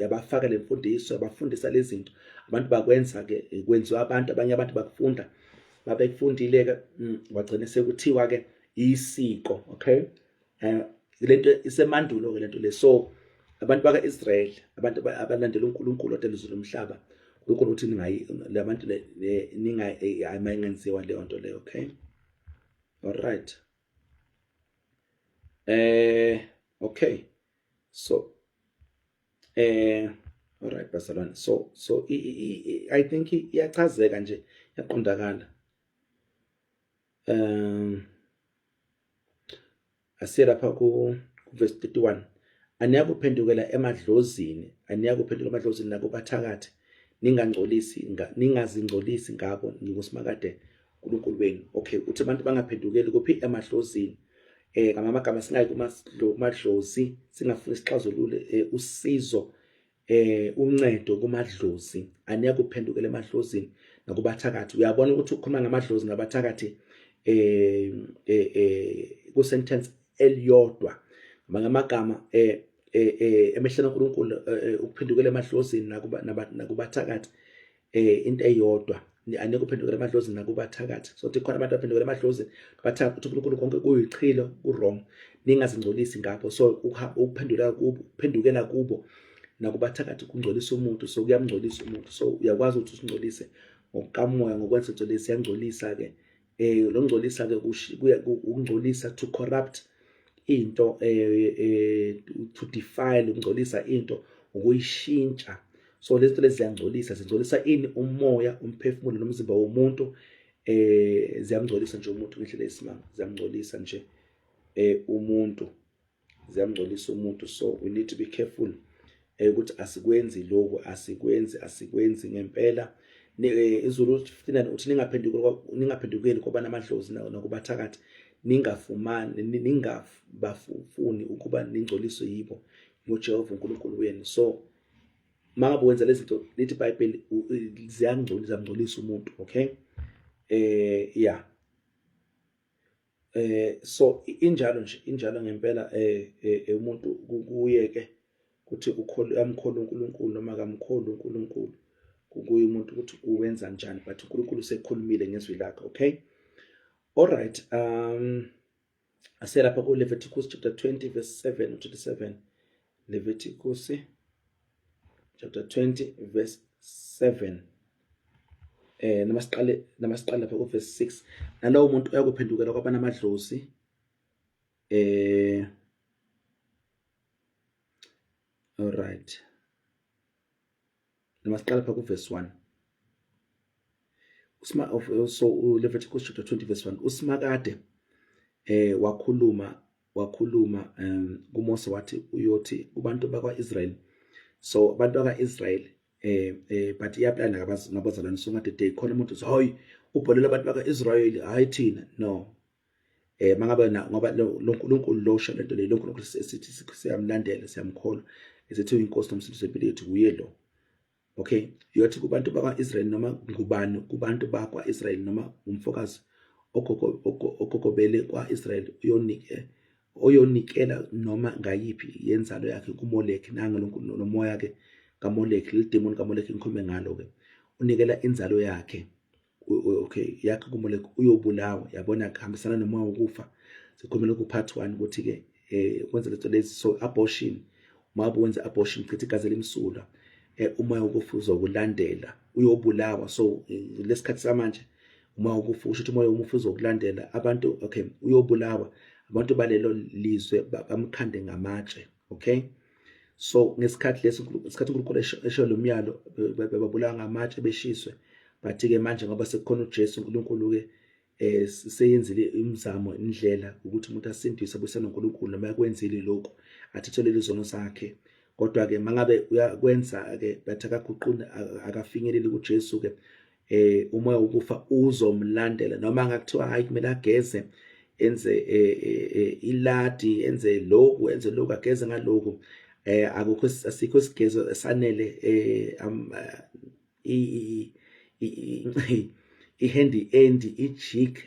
yabafaka le mfundiso, yabafundisa lezi zinto. Abantu bakwenza-ke, kwenziwa abantu, abanye abantu bakufunda, babekufundile-ke kwagcine sekuthiwa-ke isiko, okay. Lento isemandulo-ke lento le. So abantu baka-Israyeli, abantu abalandela uNkulunkulu odelizwe lomhlaba, uNkulunkulu uthi labantu ayingenziwa leyo nto leyo, okay. Alright. Okay. So alright bazalwane. So I think iyachazeka nje, yaqondakala. Asiye lapha ku verse 31. Aniyakuphendukela emadlozini, aniyakuphendukela emadlozini nakubathakathi, ningazingcolisi ngabo, nginguSimakade uNkulunkulu wenu. Okay, uthi abantu bangaphendukeli kuphi? Emadlozini. Ngamagama singayi kumadlozi, singafuna isixazulule usizo, uncedo kumadlozi. Aniyakuphendukela emadlozini nakubathakathi. Uyabona ukuthi ukhuluma ngamadlozi nabathakathi ku sentence eliyodwa. Ngamagama emehlweni kaNkulunkulu, ukuphendukela emadlozini nakubathakathi into eyodwa. Aniyakuphendukela emadlozini nakubathakathi. So kuthi khona abantu abaphendukela emadlozini nakubathakathi, uthi uNkulunkulu konke kuyichilo, ku-wrong, ningazingcolisi ngapho. So ukuphendukela kubo nakubathakathi kungcolisa umuntu, so kuyamngcolisa umuntu. So uyakwazi ukuthi usingcolise ngokukamoya, ngokwenza into lesi siyangcolisa-ke. Lo ngcolisa-ke ukungcolisa, to corrupt into, to defile, ukungcolisa into, ukuyishintsha. So lezi zinto lezi ziyangcolisa, zingcolisa ini? Umoya, umphefumulo nomzimba womuntu. Ziyamngcolisa nje umuntu ngendlela esimanga, ziyamngcolisa nje umuntu, ziyamngcolisa umuntu. So we need to be careful ukuthi asikwenzi lokho, asikwenzi ngempela. iZulu 59 uthi ningaphendukeli kwabana amadlozi nakubathakathi, ningabafuni ukuba ningcoliswe yibo, ngoJehova uNkulunkulu wenu. So mangabe wenza lezi zinto, lithi iBhayibheli, ziyamngcolisa umuntu, okay. Yeah. So injalo nje, injalo ngempela. Umuntu kuye-ke ukuthi uyamkholwa uNkulunkulu noma akamkholi uNkulunkulu, kuye umuntu ukuthi uwenza njani, but uNkulunkulu usekhulumile ngezwi lakhe, okay. Alright. Aselapha ku Leviticus chapter 20 verse 7 to 27. Leviticus chapter 20 verse 7. Namasiqale lapha ku verse 6. Nalowo umuntu uyakuphendukela kwabana amadlozi. Alright. Namasiqale lapha ku verse 1. So Leviticus chapter 20 verse 1. uSimakade wakhuluma kuMose wathi uyothi kubantu bakwa-Israyeli. So abantu bakwa-Israyeli but iyaplana ngabazalwane. So ngade day khona umuntu uthi hayi ubholela abantu bakwa-Israyeli, hayi thina. No. Mangabe ngoba lo uNkulunkulu lo usho lento le, lo uNkulunkulu sithi siyamlandela, siyamkholwa, esithi uyinkosi nomsindisi wempilo yethu kuye lo. Okay, yothi kubantu bakwa-Israyeli noma ngubani kubantu bakwa-Israyeli noma umfokazi okokobele kwa-Israyeli uyonikela noma ngayiphi yenzalo yakhe kuMoleki. Nange nomoya ke kaMoleki, lidemoni kaMoleki ngikhulume ngalo ke, unikela inzalo yakhe, okay, yakhe kuMoleki, uyobulawa. Yabona kuhambisana nomoya wokufa. Sikhulumela ku part 1 ukuthi ke kwenza lento lezi. So abortion, uma wenza abortion chithi igazi limsulwa, umoya wokufa uzokulandela, uyobulawa. So lesikhathi samanje umoya wokufa usho ukuthi umoya wokufa uzokulandela abantu, okay, uyobulawa. Abantu balelo lizwe bamkhande ngamatshe, okay. So ngesikhathi lesi, isikhathi uNkulunkulu esho lo myalo, babulawa ngamatshe beshiswe. But ke manje ngoba sekukhona uJesu, uNkulunkulu ke seyenzile imizamo indlela ukuthi umuntu asindiswe abuyisane noNkulunkulu, noma yakwenzile lokhu athethelele izono zakhe. Kodwa-ke mangabe uyakwenza-ke bathi akaguquni akafinyeleli kuJesu-ke, umoya wokufa uzomlandela, noma ngakuthiwa hayi kumele ageze enze iladi, enze lokhu ageze ngalokhu, asikho isigezo esanele i-handy end ijig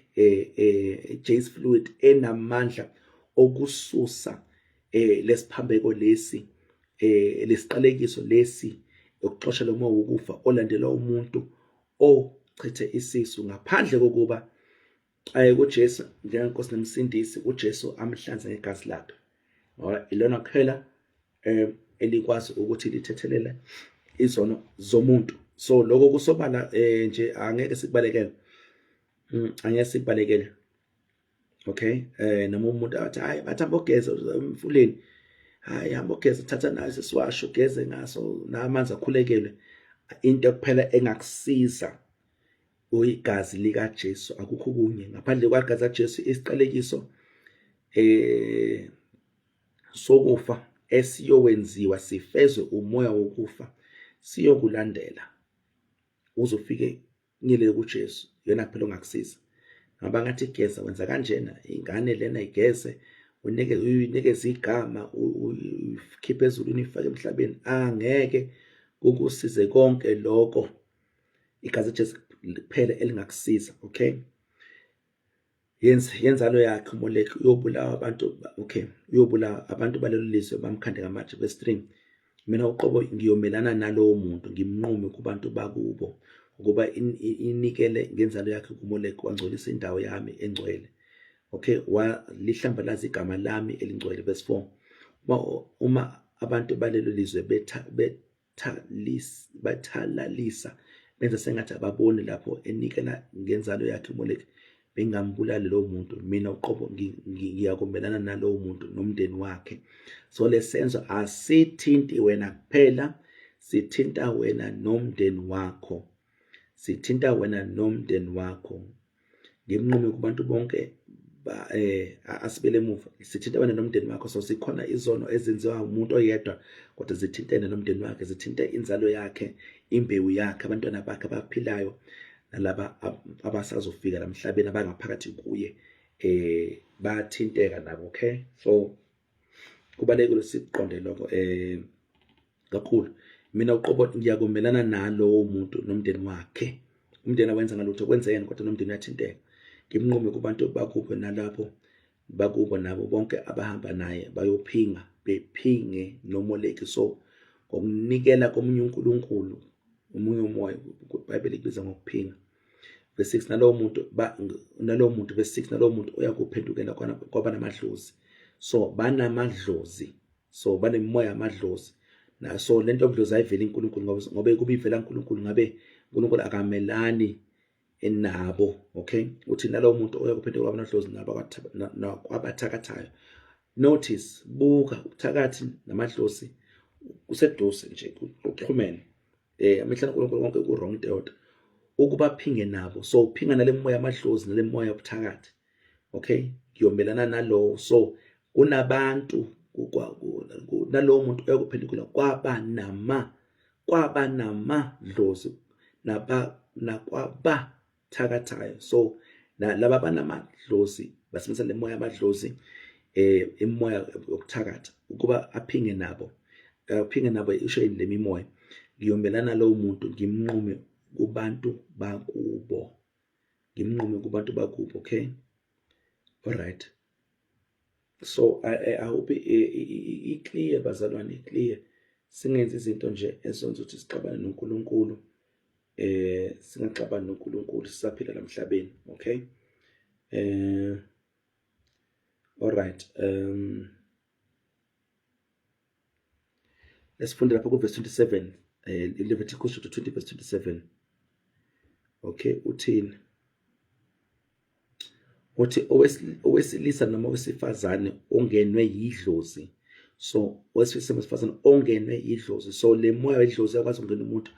J's fluid enamandla okususa lesiphambeko lesi, lesiqalekiso lesi ukuxosha lo moya wokufa olandelwa umuntu ochithe isisu, ngaphandle kokuba aye kuJesu njengenkosi nomsindisi, uJesu amhlanze ngegazi lakhe. Ilona kuphela elikwazi ukuthi lithethelele izono zomuntu. So lokho kusobala nje angeke sikubalekele, okay. Noma umuntu athi hayi bathi ambogeza emfuleni, hayi hamba ogeza, thatha naso siwasho ugeze ngaso namanzi akhulekele. Into kuphela engakusiza uyigazi likaJesu, akukho kunye ngaphandle kwagazi kaJesu. Isiqalekiso sokufa esiyowenziwa sifezwe umoya wokufa siyokulandela, uzofike nyelele kuJesu, yena kuphela ongakusiza. Ngaba ngathi geza wenza kanjena, ingane lena igeze, uyinikeze igama, uyikhiphe ezulwini ifake emhlabeni, angeke kukusize konke lokho. Igazi laJesu kuphela elingakusiza, okay. Yenzalo yakhe uMoleki uyobulawa abantu, okay, uyobulawa abantu balelo lizwe bamkhande ngamatshe. Verse 3, mina uqobo ngiyomelana nalowo muntu ngimnqume kubantu bakubo ukuba inikele ngenzalo yakhe kuMoleki, wangcolisa indawo yami engcwele, okay, walihlambalaza igama lami elingcwele. Verse 4, uma abantu balelo lizwe bethalalisa benza sengathi ababoni lapho enikela ngenzalo yakhe uMoleki, bengambulali lowo muntu, mina uqobo ngiyakumelana nalowo muntu nomndeni wakhe. So lesenzo asithinti wena kuphela, sithinta wena nomndeni wakho, sithinta wena nomndeni wakho. Ngimnqume kubantu bonke asibele emuva, sithinta wena nomndeni wakho. So sikhona izono ezenziwa umuntu oyedwa, kodwa zithintene nomndeni wakhe, zithinte inzalo yakhe, imbewu yakhe, abantwana bakhe abaphilayo, nalaba abasazofika la emhlabeni abangaphakathi kuye, bathinteka nabo, okay. So kubalekile siqonde lokho kakhulu. Mina uqobo ngiyakumelana nalowo muntu nomndeni wakhe. Umndeni awenza ngalutho kwenze yena, kodwa nomndeni uyathinteka. Ngimnqume kubantu bakubo nalapho bakubo nabo bonke abahamba naye bayophinga, bephinge noMoleki. So ngokunikela komunye uNkulunkulu, umunye umoya, iBhayibheli ibiza ngokuphinga. Verse 6, nalowo muntu verse 6, nalowo muntu uyakuphendukela kwaba namadlozi. So banamadlozi, so banemoya yamadlozi. So lento yobudlozi ayiveli kuNkulunkulu, ngoba kuba ivela kuNkulunkulu ngabe uNkulunkulu akamelani nabo, okay. Uthi nalowo muntu uyakuphendukela kwaba namadlozi kwabathakathayo. Notice, buka, ubuthakathi namadlozi kuseduze nje, kuxhumene. Amehla uNkulunkulu konke ku-wrong daughter ukuba phinge nabo. So uphinga nale moya yamadlozi nale moya yobuthakathi, okay. Ngiyomelana nalowo. So kunabantu nalowo muntu uyakuphendukela kwaba namadlozi nakwabathakathayo. So laba banamadlozi basebenzisa le moya yamadlozi, imoya yokuthakatha, ukuba aphinge nabo. Uphinge nabo isho yini le mimoya? Ngiyomelana lowo muntu ngimnqume kubantu bakubo, ngimnqume kubantu bakubo, okay. All right. So I hope i-clear bazalwane, i-clear. Singenzi izinto nje ezonza ukuthi sixabane noNkulunkulu, singaxabani noNkulunkulu sisaphila la emhlabeni, okay. All right. Let's find lapho ku verse 27, Leviticus chapter 20 verse 27. Okay, uthini? Uthi owesilisa noma owesifazane ongenwe yidlozi. So owesifazane ongenwe yidlozi. So le moya yidlozi yakwazi ukungena umuntu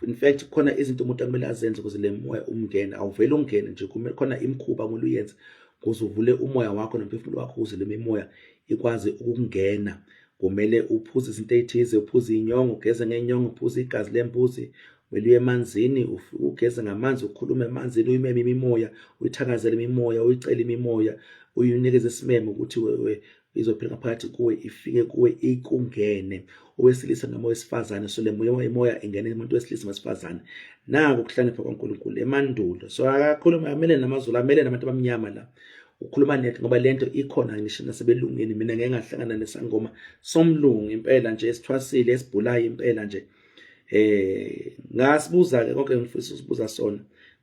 in fact khona izinto umuntu akumele azenze ukuze le moya umngene, awuvele ungene nje, khona imikhuba kumele uyenze ukuze uvule umoya wakho nomphefumulo wakho ukuze le mimoya ikwazi ukungena. Kumele uphuze izinto ezithize, uphuze inyongo, ugeze ngenyongo, uphuze igazi lembuzi, kumele uye emanzini ugeze ngamanzi, ukhulume emanzini, uyimeme imimoya, uyithakazele imimoya, uyicele imimoya, uyinikeze isimemo ukuthi izophila ngaphakathi kuwe, ifike kuwe, ikungene. Owesilisa noma owesifazane, so le moya ingene umuntu wesilisa wesifazane. Nako ukuhlonipha kwaNkulunkulu emandulo. So akakhuluma, amele namaZulu, amele nabantu abamnyama la, ukhuluma nethi ngoba lento ikhona ngisho nasebelungeni. Mina ngeke ngahlangana nesangoma somlungu impela nje esithwasile esibhulayo impela nje. Ngasibuza ke konke ngifisa ukusibuza sona,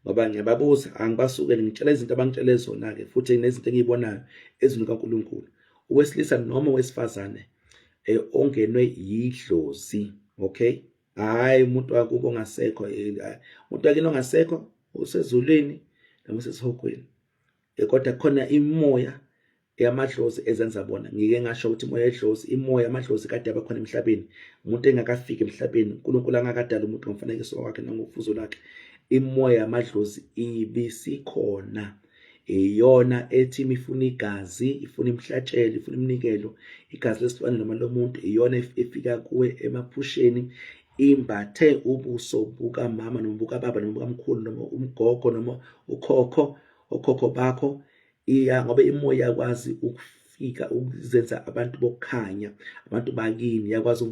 ngoba ngiyababuza, angibasukele ngitshela izinto abangitshele zona ke, futhi nezinto engiyibonayo ezweni kaNkulunkulu. Owesilisa noma owesifazane ongenwe yidlozi, okay, hayi umuntu wakubo ongasekho, umuntu wakini ongasekho usezulwini noma usesihogweni, kodwa khona imoya yamadlozi ezenza bona. Ngike ngasho ukuthi imoya yedlozi, imoya yamadlozi kade yabakhona emhlabeni, umuntu engakafiki emhlabeni, uNkulunkulu angakadala umuntu ngomfanekiso wakhe nangofuzo lakhe, imoya yamadlozi ibisikhona. Iyona ethi ifuna igazi, ifuna imhlatshelo, ifuna iminikelo, igazi lesilwane noma lomuntu, iyona efika kuwe emaphusheni, imbathe ubuso bukamama noma bukababa noma bukamkhulu noma umgogo noma okhokho bakho. Ngoba imoya yakwazi ukufika ukuzenza abantu bokukhanya, abantu bakini, yakwazi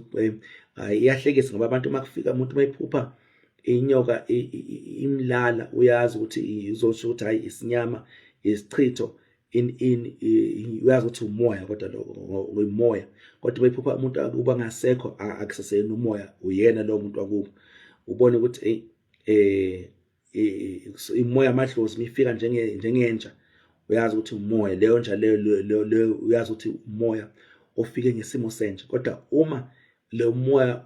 iyahlekisa ngoba abantu makufika umuntu mayiphupha inyoka imlala, uyazi ukuthi izosho ukuthi hayi isinyama, isichitho, uyazi ukuthi umoya, kodwa lo umoya. Kodwa mayiphupha umuntu akuba ngasekho, akusaseyena umoya, uyena lo muntu wakubo. Ubone ukuthi imoya yamadlozi mifika njengenja, uyazi ukuthi umoya, leyo nja leyo uyazi ukuthi umoya ofike ngesimo senje. Kodwa uma le moya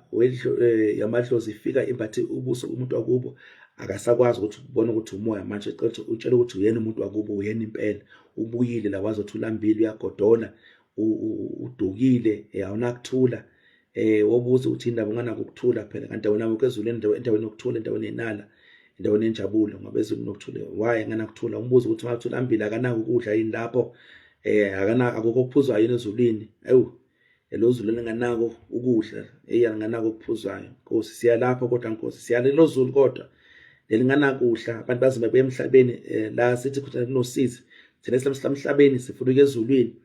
yamadlozi ifika imbathe ubuso umuntu wakubo, akasakwazi ukuthi ubone ukuthi umoya manje, utshela ukuthi uyena umuntu wakubo, uyena impela, ubuyile la, wazi ukuthi ulambile, uyagodola, udukile, awunakuthula. Wobuza ukuthi indaba unganako ukuthula phela, kanti wena ukezuleni endaweni yokuthula, endaweni enala, endaweni enjabulo, ngoba ezweni nokuthula. Why nganakuthula? Umbuzo ukuthi ngathi ulambile, akanako ukudla yini lapho, akukho okuphuzwayo yini ezulwini? Lo zulu linganako ukudla, nganako okuphuzwayo. Nkosi siya lapho, kodwa Nkosi siya lelo zulu, kodwa lelinganako ukudla. Abantu bazima beya emhlabeni, la sithi kuthi kunosizi, thina emhlabeni sifuna ukuya ezulwini,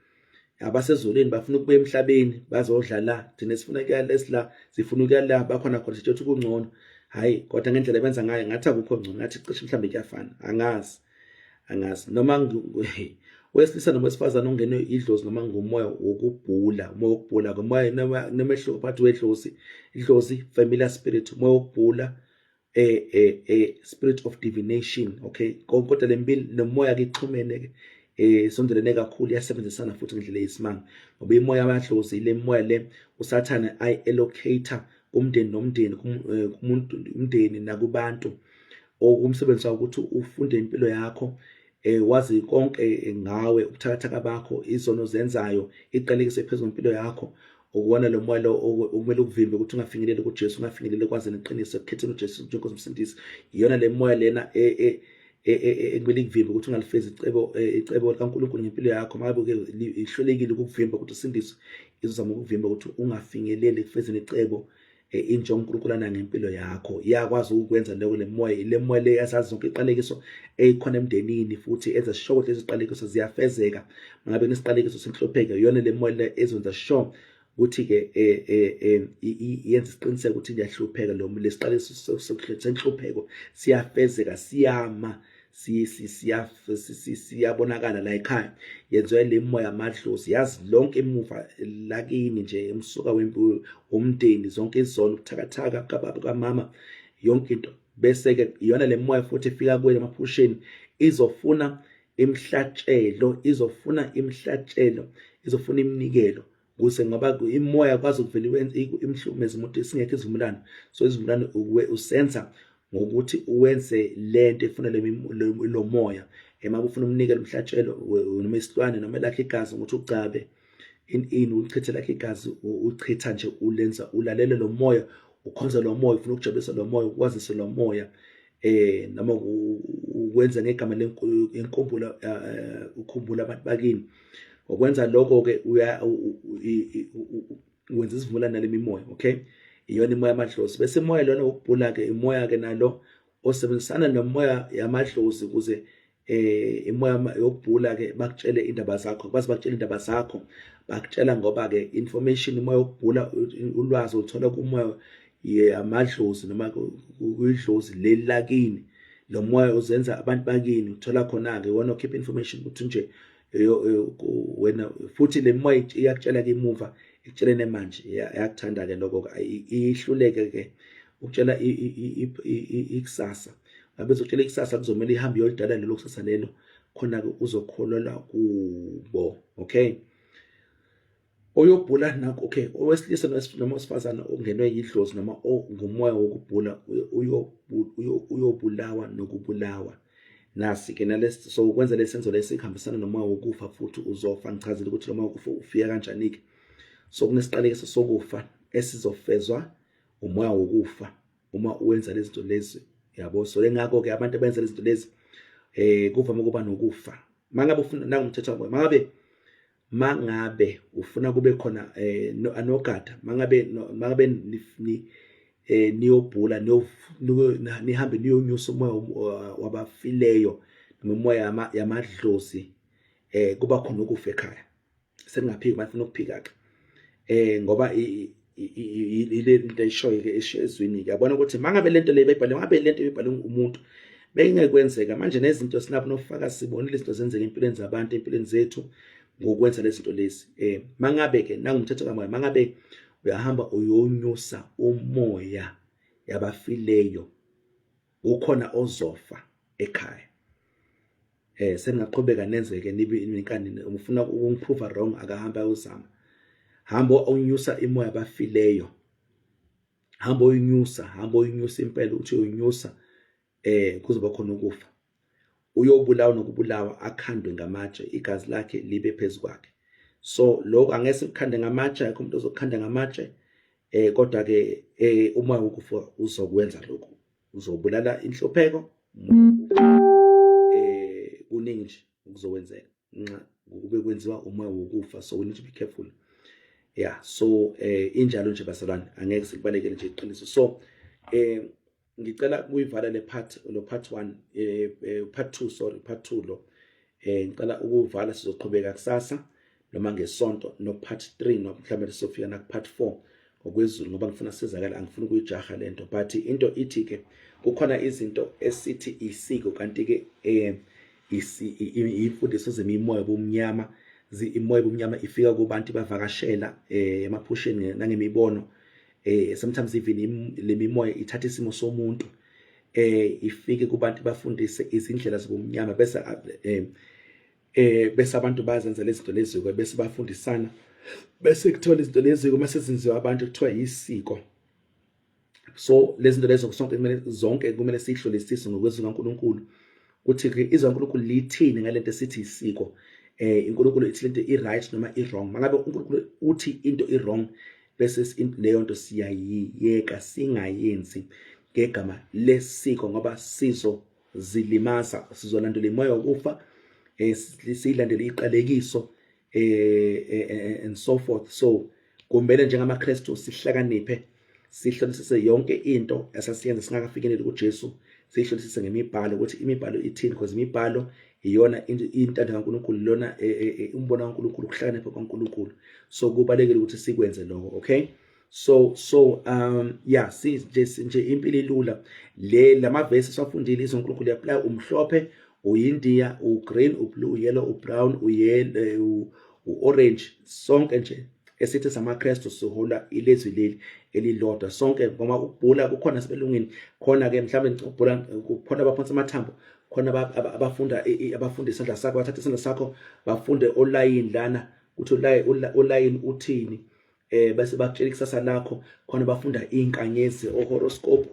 abasezulwini bafuna ukubuya emhlabeni bazodla la, thina sifuna ukuya lesila, sifuna ukuya la bakhona khona sithi kungcono. Hayi, kodwa ngendlela benza ngayo ngathi akukho ngcono, ngathi cishe mhlambe kuyafana, angazi noma wesilisa noma wesifazane ongenwe idlozi noma ngumoya wokubhula, umoya wokubhula, ngomoya nomehluko phakathi wedlozi, idlozi familiar spirit, umoya wokubhula, spirit of divination, okay. Kodwa lembili nomoya ke ixhumene sondelene kakhulu, yasebenzisana futhi ngendlela yesimanga, ngoba imoya yamadlozi ile moya le usathane ayi-allocator kumndeni nomndeni, kumuntu umndeni nakubantu, okumsebenzi ukuthi ufunde impilo yakho, wazi konke ngawe, ubuthakathaka bakho, izono zenzayo, iqalekise phezulu impilo yakho. Ukuwona lo moya lo okumele ukuvimbe ukuthi ungafinyeleli kuJesu, ungafinyeleli kwazena iqiniso, ekukhetheni uJesu njengoba umsindisi. Iyona le moya lena ekumele ikuvimbe ukuthi ungalifezi icebo likaNkulunkulu ngempilo yakho. Ngabe ihlelekile ukuvimba ukuthi usindiswe, izozama ukuvimba ukuthi ungafinyeleli ekufezeni icebo injongo uNkulunkulu anayo ngempilo yakho. Iyakwazi ukwenza lokho le moya le yazazi zonke iqalekiso ekhona emndenini, futhi enza sure ukuthi lezi iqalekiso ziyafezeka. Mangabe kunesiqalekiso senhlopheko, iyona le moya le ezonza sure ukuthi ke yenza isiqiniseko ukuthi ngiyahlupheka, lo lesiqalekiso senhlopheko siyafezeka, siyama, siyabonakala la ekhaya. Yenziwe le moya yamadlozi, yazi lonke emuva lakini nje, emsuka wempi womndeni, zonke izono, ubuthakathaka kababa kamama, yonke into. Bese ke iyona le moya futhi efika kuwe emaphusheni, izofuna imhlatshelo, izofuna iminikelo, ukuze ngoba imoya kwazi ukuvela wenza imhlumeze umuntu singekho izivumelano. So izivumelano usenza ngokuthi uwenze lento efuna lo moya. Ema ufuna umnikelo, umhlatshelo noma isilwane noma lakhe igazi ukuthi ugcabe uchithe lakhe igazi, uchitha nje ulenza, ulalele lo moya ukhonza lo moya, ufuna ukujabulisa lo moya, ukwazisa lo moya, noma ukwenza ngegama lenkumbulo, ukhumbula abantu bakini. Ngokwenza lokho ke wenza isivumelwano nale mimoya, okay? Iyona imoya yamadlozi. Bese imoya lona wokubhula ke imoya ke nalo osebenzisana nomoya yamadlozi ukuze imoya yokubhula ke bakutshele indaba zakho, bazi bakutshela indaba zakho, bakutshela ngoba ke information imoya yokubhula ulwazi uthola kumoya yamadlozi noma kuyidlozi leli lakini. Lo moya uzenza abantu bakini, uthola khona ke wona keep information ukuthi nje wena futhi le moya iyakutshela ke imuva, ikutshelene manje. Yakuthanda ke lokho, ihluleke ke ukutshela ikusasa. Ngabe uzokutshela ikusasa kuzomela ihambe iyolidala lelo kusasa lelo, khona ke uzokholelwa kubo, okay? Oyobhula nakho, okay, owesilisa noma owesifazane ongenwe yidlozi noma ngumoya wokubhula uyobulawa nokubulawa. Nasi ke nalesi, so ukwenza lesenzo lesihambisana nomoya wokufa futhi uzofa. Ngichazile ukuthi lo moya wokufa ufika kanjani ke. So kunesiqalekiso sokufa esizofezwa umoya wokufa uma uwenza lezi zinto lezi, yabo. So lengakho ke abantu abenza lezi zinto lezi kuvama ukuba nokufa. Mangabe ufuna nangumthetho wakho, mangabe ufuna kube khona anogada, mangabe niyobhula nihambe niyonyusa umoya wabafileyo nomoya yamadlozi, kuba khona ukufa ekhaya. Seningaphiki bafuna ukuphika ke ngoba ile nto eshoyo ke ezwini ke. Yabona ukuthi mangabe lento le bayibhale, ngabe lento ibhale umuntu bengekwenzeka manje. Nezinto sinapho nofaka sibonile izinto zenzeka empilweni zabantu, empilweni zethu, ngokwenza lezi zinto lezi. Mangabe ke nangumthetho kamoya, mangabe uyahamba uyonyusa umoya yabafileyo, ukhona ozofa ekhaya. Seningaqhubeka nenzeke nibe ninkani, ufuna ukungiprove wrong, akahamba ayozama. Hamba unyusa imoya yabafileyo, hamba uyinyusa impela, uthi uyinyusa kuzoba khona ukufa. Uyobulawa nokubulawa, akhandwe ngamatshe, igazi lakhe libe phezu kwakhe. So lokho angese kukhande ngamatshe, akho umuntu ozokukhanda ngamatshe, kodwa ke umoya wokufa uzokwenza lokho, uzobulala inhlupheko, kuningi nje ukuzokwenzeka nxa kube kwenziwa umoya wokufa. So we need to be careful. Yeah, so injalo nje bazalwane, angeke sikubalekele nje iqiniso. So ngicela kuyivala le part 1, part 2 lo. Ngicela ukuvala, sizoqhubeka kusasa noma ngesonto no part 3, no mhlawumbe sofika na part 4 ngokwezulu, ngoba ngifuna sizakala, angifuni ukuyijaha lento. But into ithi ke kukhona izinto esithi isiko, kanti ke imfundiso zemimoya bomnyama. Imoya bomnyama ifika kubantu bavakashela emaphusheni nangemibono. Sometimes even le mimoya ithatha isimo somuntu, ifike kubantu bafundise izindlela zobumnyama, bese abantu bazenza lezi zinto lezi, bese bafundisana, bese kuthiwa izinto lezi mase zenziwa abantu kuthiwa yisiko. So lezi zinto lezo zonke kumele sihlolisise ngokwezwi kaNkulunkulu ukuthi ke izwi kaNkulunkulu lithini ngalento esithi isiko. uNkulunkulu ithi lento i-right noma i-wrong. Mangabe uNkulunkulu uthi into i-wrong, bese leyo nto siyayiyeka, singayenzi ngegama lesiko, ngoba sizozilimaza, sizolandela imoya yokufa, siyilandele iqalekiso and so forth. So kumele njengamaKristu sihlakaniphe, sihlolisise yonke into esasiyenza singakafikeleli kuJesu, sihlolisise ngemibhalo ukuthi imibhalo ithini, because imibhalo iyona intando kaNkulunkulu, lona umbono kaNkulunkulu, ukuhlakanipha kaNkulunkulu. So kubalekile ukuthi sikwenze lokho, okay? So yeah, nje impilo ilula. Lamavesi siwafundile, izwi kaNkulunkulu apply umhlophe, uYindiya, ugreen, ublue, uyellow, ubrown, u-orange, sonke nje esithi samaKristu sihola ilizwi leli elilodwa sonke. Ngoba ukubhula kukhona sibelungini, khona ke mhlawumbe ukubhula kukhona abaphonsa amathambo, khona abafunda isandla sakho, bathatha isandla sakho bafunde olayini lana ukuthi olayini uthini, bese bakutshela ikusasa lakho. Khona bafunda inkanyezi, o-horoscope,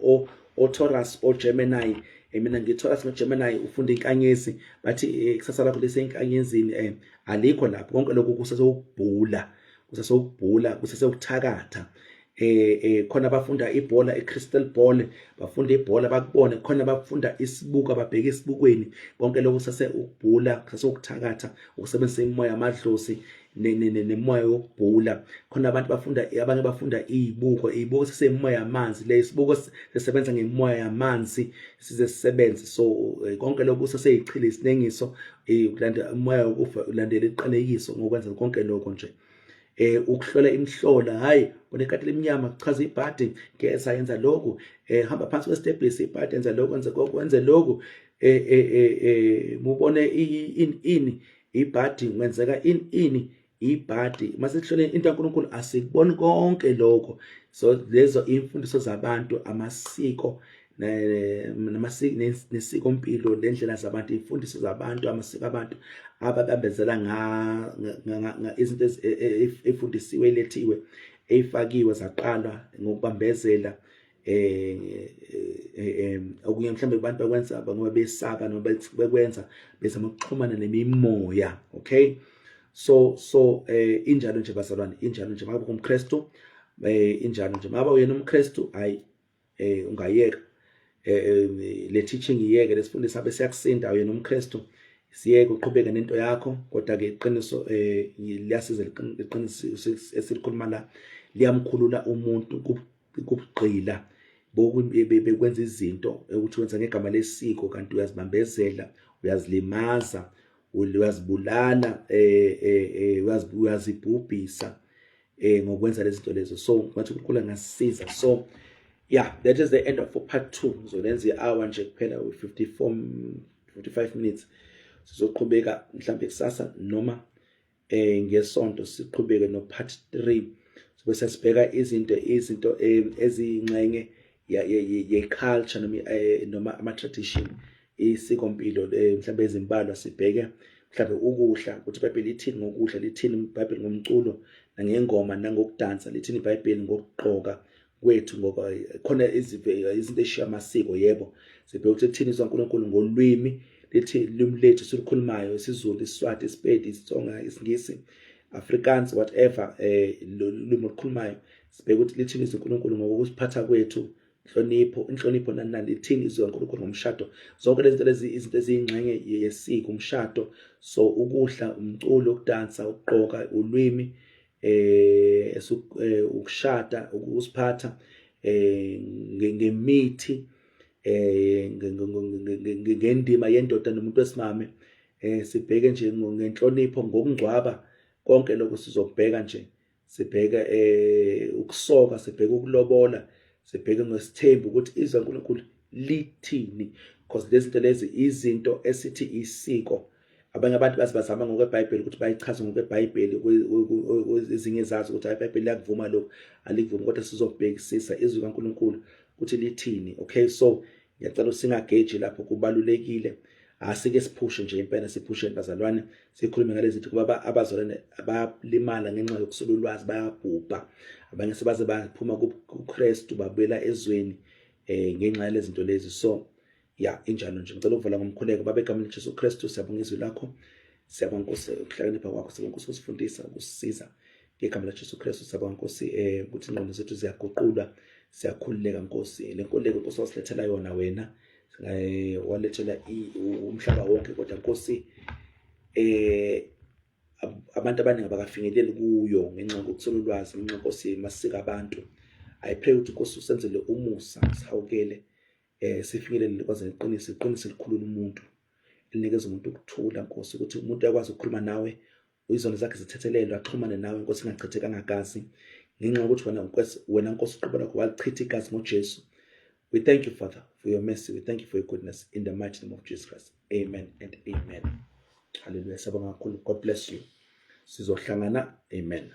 o-Taurus, o-Gemini. Mina ngi-Taurus no-Gemini, ufunda inkanyezi, bathi ikusasa lakho lisenkanyezini. Alikho lapho, konke lokho kusasokubhula, kusasekuthakatha. khona abafunda ibhola iCrystal Ball, bafunda ibhola bakubone, khona abafunda isibuko ababheka esibukweni, konke lokho sase ukubhula, sase ukuthakatha, ukusebenzisa imoya yamadlozi nemoya yokubhula. Khona abantu bafunda, abanye bafunda izibuko sisemoya yamanzi, le isibuko sisebenza ngemoya yamanzi size sisebenze. So konke lokho saseyichile isinengiso, ulandela umoya wokufa, ulandela iqalekiso ngokwenza konke lokho nje. Ukuhlola imhlola, hayi bona ikati lemnyama chaza ibhadi ngeza yenza lokho, hamba phansi kwestebhisi ibhadi yenza lokho, wenze lokho, wenze lokho, mubone ini ibhadi ngenzeka ini ibhadi. Mase sihlole into kaNkulunkulu asikuboni konke lokho. So lezo imfundiso zabantu, amasiko nesiko mpilo, lendlela zabantu, imfundiso zabantu, amasiko abantu ababambezela izinto efundisiwe, elethiwe, eyifakiwe, zaqalwa ngokubambezela. Okunye mhlambe abantu bakwenza ngoba besaka noma bekwenza bezama ukuxhumana nemimoya. Okay, so injalo nje bazalwane, injalo nje. Makabe umKristu, injalo nje. Makabe uyena umKristu, hayi ungayeka le teaching iyeke, lesifundisa bese yakusinda uyena umKristu, siyeke uqhubeke nento yakho. Kodwa ke iqiniso liyasiza, iqiniso esilikhuluma la liyamkhulula umuntu kubugqila bekwenza izinto ukuthi wenza ngegama lesiko, kanti uyazibambezela, uyazilimaza, uyazibulala, uyazibhubhisa ngokwenza lezi zinto lezo. So ngathi uNkulunkulu angasisiza. So yeah, that is the end of part 2. Ngizolenza i-hour nje kuphela, 55 minutes. Sizoqhubeka mhlambe kusasa noma ngesonto siqhubeke no part 3. So bese sibheka izinto ezingxenye ye-culture noma ama-tradition, isiko mpilo, mhlambe ezimbalwa. Sibheke mhlambe ukudla, ukuthi iBhayibheli lithini ngokudla, lithini iBhayibheli ngomculo nangengoma nangokudansa, lithini iBhayibheli ngokugqoka kwethu, ngoba khona izinto ezishiya amasiko. Yebo, sibheke ukuthi lithini izwi kaNkulunkulu ngolwimi, lithi ilimi lethu silukhulumayo, isiZulu, iSiswati, iSepedi, iSitsonga, isiNgisi, Afrikaans, whatever ulimi olukhulumayo. Sibheke ukuthi lithini izwi kaNkulunkulu ngokusiphatha kwethu, inhlonipho nani, lithini izwi kaNkulunkulu ngomshado. Zonke lezi zinto lezi, izinto eziyingxenye yesiko, umshado. So ukudla, umculo, ukudansa, ukugqoka, ulwimi, ukushada, ukusiphatha, ngemithi, ngendima yendoda nomuntu wesimame. Sibheke nje ngenhlonipho, ngokungcwaba, konke lokho sizokubheka nje. Sibheke ukusoka, sibheke ukulobola, sibheke ngesithembu ukuthi izwi kaNkulunkulu lithini, because lezi zinto lezi izinto esithi isiko. Abanye abantu bazama ngokweBhayibheli ukuthi bayichaze ngokweBhayibheli, ezinye zazi ukuthi iBhayibheli liyakuvuma lokho, alikuvumi. Kodwa sizobhekisisa izwi kaNkulunkulu ukuthi lithini. Okay, so ngiyacela singageji lapho, kubalulekile. Asike siphushe nje impela, siphushe bazalwane, sikhulume ngalezi zinto kuba abazalwane abalimala ngenxa yokuswela ulwazi, bayabhubha. Abanye sebaze baphuma kuKristu babuyela ezweni ngenxa yalezi zinto lezi. So yeah, injalo nje. Ngicela ukuvula ngomkhuleko. Baba, egameni likaJesu Kristu, siyabonga izwi lakho, siyabonga Nkosi ukuhlakanipha kwakho, siyabonga Nkosi ukusifundisa, ukusisiza. Ngegama likaJesu Kristu siyabonga Nkosi ukuthi ingqondo zethu ziyaguqulwa, siyakhululeka Nkosi. Le nkululeko Nkosi wasilethela yona wena, walethela umhlaba wonke, kodwa Nkosi abantu abaningi abakafinyeleli kuyo ngenxa yokuswela ulwazi, ngenxa Nkosi masika abantu. I pray ukuthi Nkosi usenzele umusa, sihawukele, sifinyelele kwaze iqiniso likhulula umuntu, linikeza umuntu ukuthula Nkosi, ukuthi umuntu akwazi ukukhuluma nawe, izono zakhe zithethelelwe, axhumane nawe Nkosi, ingachithekanga igazi, ngenxa yokuthi wena Nkosi uqobo lakho walichitha igazi ngoJesu. We thank you, Father, for your mercy. We thank you for your goodness. In the mighty name of Jesus Christ. Amen and amen. Hallelujah. Sabonga kakhulu. God bless you. Sizohlangana. Amen.